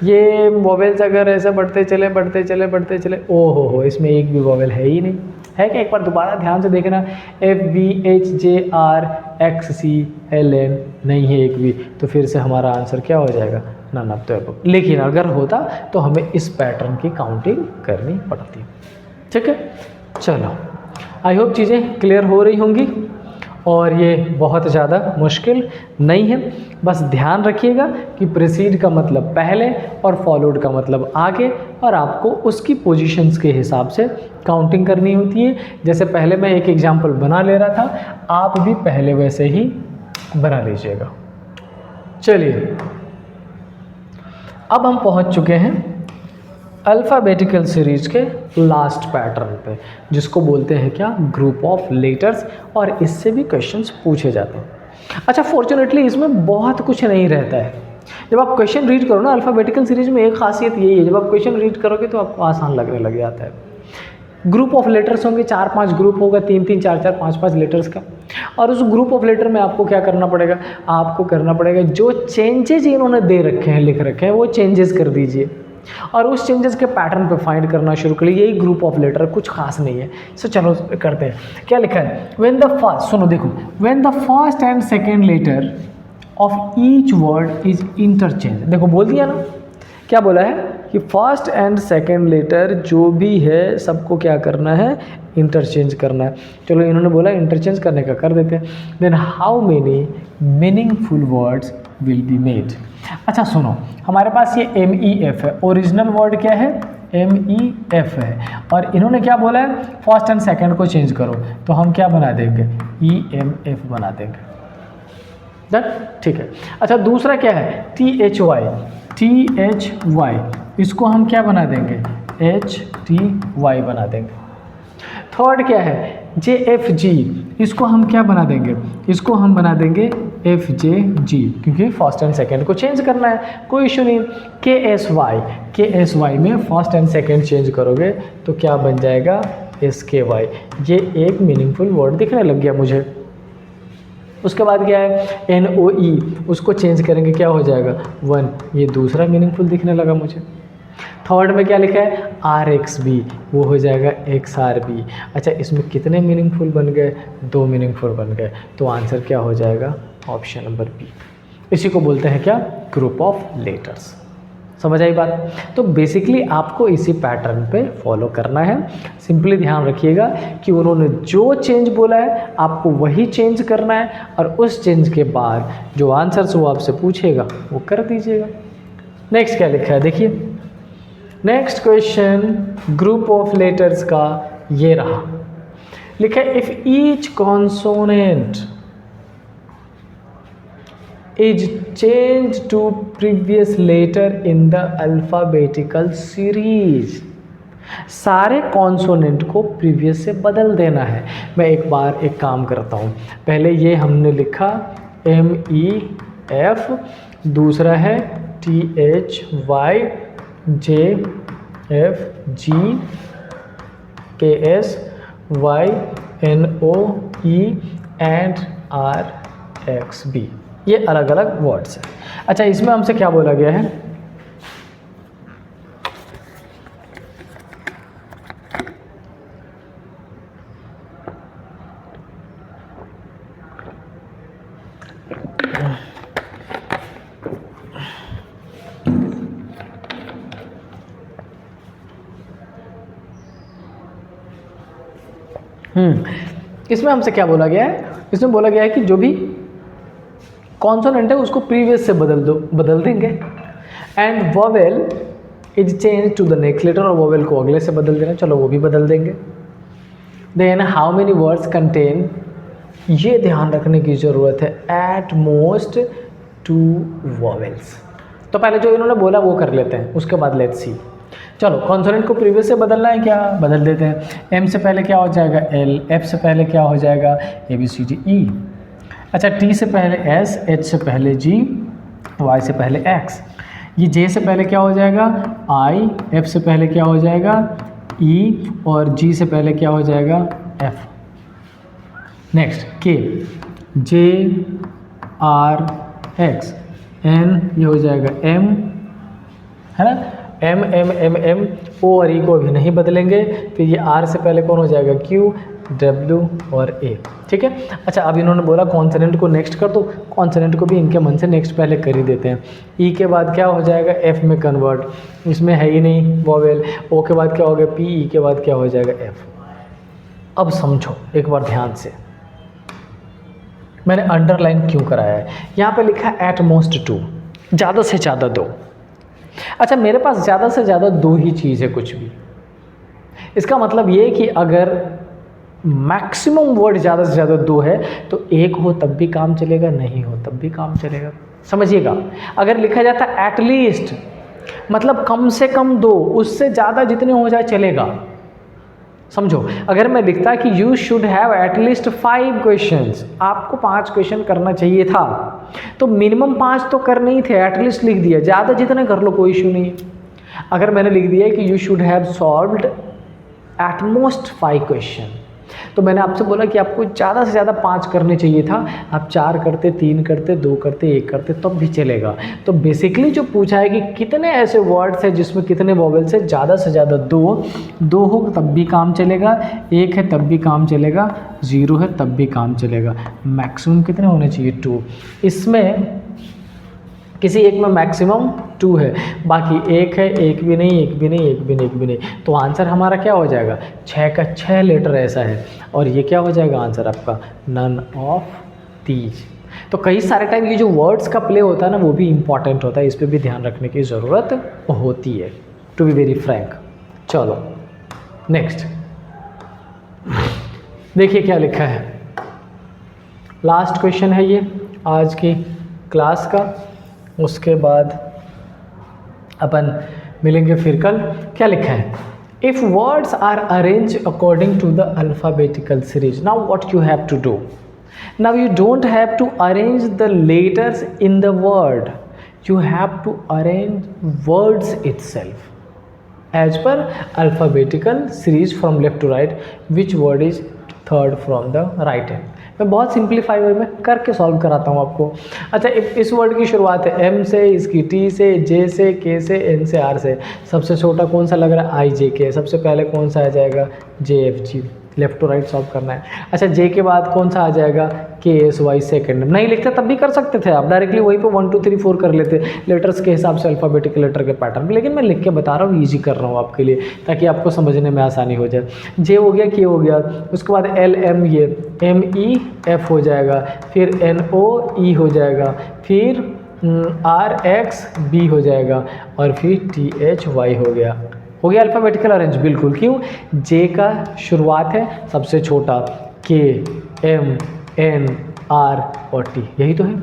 ये वोवेल्स अगर ऐसे बढ़ते चले बढ़ते चले बढ़ते चले, ओ हो, इसमें एक भी वोवेल है ही नहीं। है क्या? एक बार दोबारा ध्यान से देखना। FVHJRXCLN नहीं है एक भी, तो फिर से हमारा आंसर क्या हो जाएगा? None of the above. लेकिन अगर होता तो हमें इस पैटर्न की काउंटिंग करनी पड़ती। ठीक है, चलो आई होप चीज़ें क्लियर हो रही होंगी, और ये बहुत ज़्यादा मुश्किल नहीं है। बस ध्यान रखिएगा कि प्रेसीड का मतलब पहले और फॉलोड का मतलब आगे, और आपको उसकी पोजीशंस के हिसाब से काउंटिंग करनी होती है। जैसे पहले मैं एक एग्जांपल बना ले रहा था, आप भी पहले वैसे ही बना लीजिएगा। चलिए, अब हम पहुंच चुके हैं अल्फ़ाबेटिकल सीरीज के लास्ट पैटर्न पे, जिसको बोलते हैं क्या? ग्रुप ऑफ लेटर्स, और इससे भी क्वेश्चंस पूछे जाते हैं। अच्छा, फॉर्चुनेटली इसमें बहुत कुछ नहीं रहता है, जब आप क्वेश्चन रीड करो ना अल्फ़ाबेटिकल सीरीज में, एक खासियत यही है, जब आप क्वेश्चन रीड करोगे तो आपको आसान लगने लग जाता है। ग्रुप ऑफ लेटर्स होंगे, 4-5 ग्रुप होगा, 3-3 4-4 5-5 लेटर्स का, और उस ग्रुप ऑफ लेटर में आपको क्या करना पड़ेगा, आपको करना पड़ेगा जो चेंजेज इन्होंने दे रखे हैं, लिख रखे हैं, वो चेंजेस कर दीजिए और उस चेंजेस के पैटर्न पे फाइंड करना शुरू करिए। यही ग्रुप ऑफ लेटर, कुछ खास नहीं है। सो चलो करते हैं। क्या लिखा है, व्हेन द फर्स्ट, सुनो देखो, when the first and second letter of each word is interchange. देखो बोल दिया ना, क्या बोला है कि फर्स्ट एंड सेकेंड लेटर जो भी है सबको क्या करना है, इंटरचेंज करना है। चलो इन्होंने बोला इंटरचेंज करने का, कर देते हैं। Then how many meaningful words will be made. अच्छा सुनो, हमारे पास ये MEF है, ओरिजिनल वर्ड क्या है, MEF है, और इन्होंने क्या बोला है, फर्स्ट एंड सेकेंड को चेंज करो, तो हम क्या बना देंगे, EMF बना देंगे। डन, ठीक है। अच्छा दूसरा क्या है, THY, इसको हम क्या बना देंगे, HTY बना देंगे। थर्ड क्या है, JFG, इसको हम क्या बना देंगे, इसको हम बना देंगे FJG, क्योंकि फर्स्ट एंड सेकेंड को चेंज करना है, कोई इशू नहीं। KSY में फर्स्ट एंड सेकेंड चेंज करोगे तो क्या बन जाएगा, SKY। ये एक मीनिंगफुल वर्ड दिखने लग गया मुझे। उसके बाद क्या है, NOE, उसको चेंज करेंगे, क्या हो जाएगा 1, ये दूसरा मीनिंगफुल दिखने लगा मुझे। थर्ड में क्या लिखा है, RXB, वो हो जाएगा XRB। अच्छा इसमें कितने मीनिंगफुल बन गए, 2 मीनिंगफुल बन गए, तो आंसर क्या हो जाएगा, ऑप्शन नंबर B। इसी को बोलते हैं क्या, ग्रुप ऑफ लेटर्स। समझ आई बात। तो बेसिकली आपको इसी पैटर्न पे फॉलो करना है। सिंपली ध्यान रखिएगा कि उन्होंने जो चेंज बोला है आपको वही चेंज करना है, और उस चेंज के बाद जो आंसर्स वो आपसे पूछेगा वो कर दीजिएगा। नेक्स्ट क्या लिखा है देखिए, next question group of letters का ये रहा, लिखा है if each consonant is changed to previous letter in the alphabetical series। सारे कॉन्सोनेंट को प्रीवियस से बदल देना है। मैं एक बार एक काम करता हूँ, पहले ये हमने लिखा MEF, दूसरा है THY, JFG, KSY, NOE and RXB। ये अलग अलग वर्ड्स हैं। अच्छा इसमें हमसे क्या बोला गया है, इसमें हमसे क्या बोला गया है, इसमें बोला गया है कि जो भी कॉन्सोनेंट है उसको प्रीवियस से बदल देंगे, and vowel is change to the next letter, और वोवेल को अगले से बदल देना, चलो वो भी बदल देंगे। Then how many words contain, ये ध्यान रखने की ज़रूरत है, एट मोस्ट 2 वोवेल्स। तो पहले जो इन्होंने बोला वो कर लेते हैं, उसके बाद लेट्स सी। चलो कॉन्सोनेंट को प्रीवियस से बदलना है, क्या बदल देते हैं। M से पहले क्या हो जाएगा L, F से पहले क्या हो जाएगा ABCDE, अच्छा T से पहले S, H से पहले G, Y से पहले X, ये J से पहले क्या हो जाएगा I, F से पहले क्या हो जाएगा E, और G से पहले क्या हो जाएगा F। Next K, J, R, X, N, ये हो जाएगा M, है ना, M M M M, O और E को अभी नहीं बदलेंगे, फिर ये R से पहले कौन हो जाएगा Q, W और A, ठीक है। अच्छा अब इन्होंने बोला कॉन्सोनेंट को नेक्स्ट कर दो, कॉन्सोनेंट को भी इनके मन से नेक्स्ट पहले कर ही देते हैं। E के बाद क्या हो जाएगा F में कन्वर्ट, इसमें है ही नहीं वोवेल। O के बाद क्या हो गया P, E के बाद क्या हो जाएगा F। अब समझो एक बार ध्यान से, मैंने अंडरलाइन क्यों कराया है, यहाँ पे लिखा है एट मोस्ट 2, ज़्यादा से ज़्यादा 2। अच्छा मेरे पास ज़्यादा से ज़्यादा 2 ही चीज़ है कुछ भी, इसका मतलब ये कि अगर मैक्सिमम वर्ड ज़्यादा से ज़्यादा 2 है तो एक हो तब भी काम चलेगा, नहीं हो तब भी काम चलेगा। समझिएगा, अगर लिखा जाता है एटलीस्ट मतलब कम से कम 2, उससे ज़्यादा जितने हो जाए चलेगा, समझो, अगर मैं लिखता कि you should have at least 5 questions, आपको 5 क्वेश्चन करना चाहिए था, तो मिनिमम 5 तो करने ही थे, एटलीस्ट लिख दिया, ज़्यादा जितने कर लो कोई इशू नहीं है। अगर मैंने लिख दिया कि you should have solved at most 5 question, तो मैंने आपसे बोला कि आपको ज़्यादा से ज़्यादा 5 करने चाहिए था, आप 4 करते, 3 करते, 2 करते, 1 करते, तब भी चलेगा। तो बेसिकली जो पूछा है कि कितने ऐसे वर्ड्स हैं जिसमें कितने वॉवेल्स है, ज़्यादा से ज़्यादा 2 हो तब भी काम चलेगा, 1 है तब भी काम चलेगा, 0 है तब भी काम चलेगा। मैक्सिमम कितने होने चाहिए? 2। इसमें किसी एक में मैक्सिमम 2 है, बाकी 1 है, 1 भी नहीं, 1 भी नहीं, 1 भी नहीं, 1 भी नहीं, तो आंसर हमारा क्या हो जाएगा? 6 का 6 लेटर ऐसा है, और ये क्या हो जाएगा आंसर आपका? None of these. तो कई सारे टाइम ये जो वर्ड्स का प्ले होता है ना, वो भी इंपॉर्टेंट होता है, इस पर भी ध्यान रखने की ज़रूरत होती है, टू बी वेरी फ्रैंक। चलो नेक्स्ट देखिए क्या लिखा है। लास्ट क्वेश्चन है ये आज की क्लास का, उसके बाद अपन मिलेंगे फिर कल। क्या लिखा है? If words are arrange according to the alphabetical series, now what you have to do, now you don't have to arrange the letters in the word, you have to arrange words itself as per alphabetical series from left to right, which word is third from the right hand। मैं बहुत simplify वे में करके solve कराता हूँ आपको। अच्छा, इस word की शुरुआत है एम से, इसकी टी से, जे से, के से, एन से, आर से। सबसे छोटा कौन सा लग रहा है? आई जे के। सबसे पहले कौन सा आ जाएगा? J F G. Left to right solve करना है। अच्छा, जे के बाद कौन सा आ जाएगा? के एस वाई। सेकेंड नहीं लिखते तब भी कर सकते थे आप, डायरेक्टली वहीं पे 1 2 3 4 कर लेते लेटर्स के हिसाब से, अल्फ़ाबेटिकल लेटर के पैटर्न। लेकिन मैं लिख के बता रहा हूँ, ईजी कर रहा हूँ आपके लिए, ताकि आपको समझने में आसानी हो जाए। जे हो गया, के हो गया, उसके बाद एल एम, ये एम ई एफ हो जाएगा, फिर एन ओ ई हो जाएगा, फिर आर एक्स बी हो जाएगा, और फिर टी एच वाई हो गया। हो गया अल्फ़ाबेटिकल अरेंज, बिल्कुल। क्यों? जे का शुरुआत है सबसे छोटा, के एम एन आर और टी, यही तो है।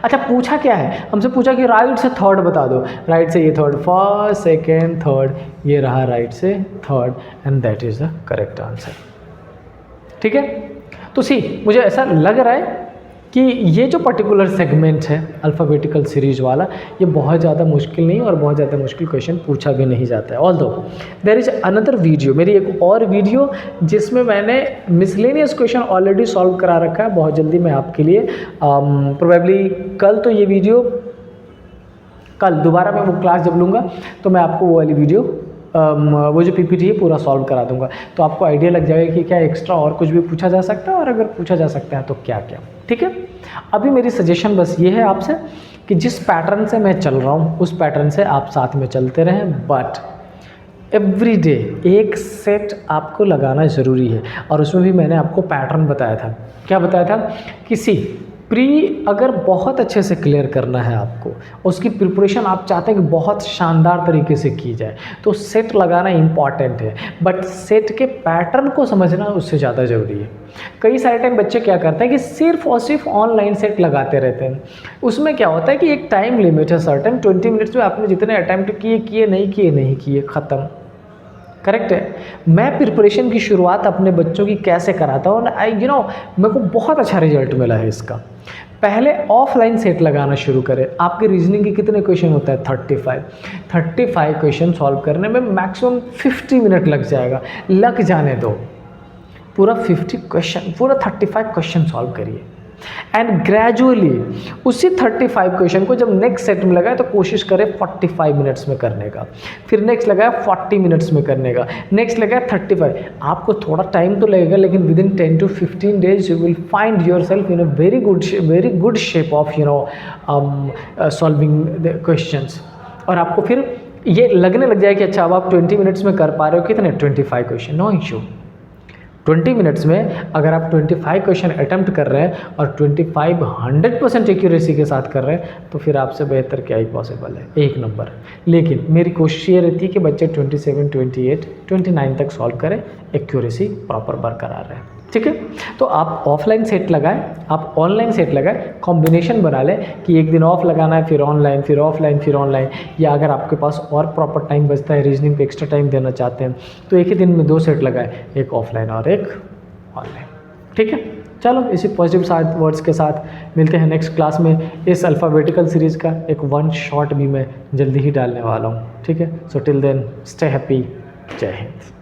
अच्छा, पूछा क्या है हमसे? पूछा कि राइट से थर्ड बता दो। राइट से ये थर्ड, फर्स्ट सेकेंड थर्ड, ये रहा राइट से third, and that is the correct answer. ठीक है, तो सी मुझे ऐसा लग रहा है कि ये जो पर्टिकुलर सेगमेंट है अल्फ़ाबेटिकल सीरीज वाला, ये बहुत ज़्यादा मुश्किल नहीं और बहुत ज़्यादा मुश्किल क्वेश्चन पूछा भी नहीं जाता है। Although there is another video, मेरी एक और वीडियो जिसमें मैंने मिसलेनियस क्वेश्चन ऑलरेडी सॉल्व करा रखा है, बहुत जल्दी मैं आपके लिए प्रोबेबली कल, तो ये वीडियो कल दोबारा मैं वो क्लास जब लूँगा तो मैं आपको वो वाली वीडियो वो जो पीपीटी है पूरा सॉल्व करा दूंगा, तो आपको आइडिया लग जाएगा कि क्या एक्स्ट्रा और कुछ भी पूछा जा सकता है, और अगर पूछा जा सकता है तो क्या क्या। ठीक है, अभी मेरी सजेशन बस ये है आपसे कि जिस पैटर्न से मैं चल रहा हूँ उस पैटर्न से आप साथ में चलते रहें, बट एवरी डे एक सेट आपको लगाना ज़रूरी है। और उसमें भी मैंने आपको पैटर्न बताया था। क्या बताया था? किसी प्री अगर बहुत अच्छे से क्लियर करना है आपको, उसकी प्रिपरेशन आप चाहते हैं कि बहुत शानदार तरीके से की जाए, तो सेट लगाना इम्पॉर्टेंट है, बट सेट के पैटर्न को समझना उससे ज़्यादा ज़रूरी है। कई सारे टाइम बच्चे क्या करते हैं कि सिर्फ और सिर्फ ऑनलाइन सेट लगाते रहते हैं। उसमें क्या होता है कि एक टाइम लिमिट है सर्टेन, 20 मिनट्स में आपने जितने अटैम्प्ट किए नहीं किए, ख़त्म। करेक्ट है। मैं प्रिपरेशन की शुरुआत अपने बच्चों की कैसे कराता हूँ, मेरे को बहुत अच्छा रिजल्ट मिला है इसका। पहले ऑफलाइन सेट लगाना शुरू करें। आपके रीजनिंग के कितने क्वेश्चन होता है? 35 क्वेश्चन सॉल्व करने में मैक्सिमम 50 मिनट लग जाएगा। लग जाने दो, पूरा 35 क्वेश्चन सॉल्व करिए, एंड ग्रेजुअली उसी 35 क्वेश्चन को जब नेक्स्ट सेट में लगाए तो कोशिश करें 45 मिनट्स में करने का, फिर नेक्स्ट लगाया 40 मिनट्स में करने का, नेक्स्ट लगाया 35। आपको थोड़ा टाइम तो लगेगा, लेकिन with in 10 to 15 days you will find your self in a very good shape of solving the questions. और आपको फिर ये लगने लग जाए कि अच्छा अब आप 20 मिनट्स में कर पा रहे हो कितने? 25 क्वेश्चन, नो इशू। 20 मिनट्स में अगर आप 25 क्वेश्चन अटैम्प्ट कर रहे हैं और 25 100% एक्यूरेसी के साथ कर रहे हैं, तो फिर आपसे बेहतर क्या ही पॉसिबल है, एक नंबर। लेकिन मेरी कोशिश ये रहती है कि बच्चे 27, 28, 29 तक सॉल्व करें, एक्यूरेसी प्रॉपर बरकरार रहे। ठीक है। तो आप ऑफलाइन सेट लगाएं, आप ऑनलाइन सेट लगाएं, कॉम्बिनेशन बना लें कि एक दिन ऑफ लगाना है, फिर ऑनलाइन, फिर ऑफलाइन, फिर ऑनलाइन। या अगर आपके पास और प्रॉपर टाइम बचता है, रीजनिंग पे एक्स्ट्रा टाइम देना चाहते हैं, तो एक ही दिन में 2 सेट लगाएं, एक ऑफलाइन और एक ऑनलाइन। ठीक है, चलो इसी पॉजिटिव साइड वर्ड्स के साथ मिलते हैं नेक्स्ट क्लास में। इस अल्फ़ाबेटिकल सीरीज़ का एक 1 शॉट भी मैं जल्दी ही डालने वाला हूँ। ठीक है, so till then stay happy, जय हिंद।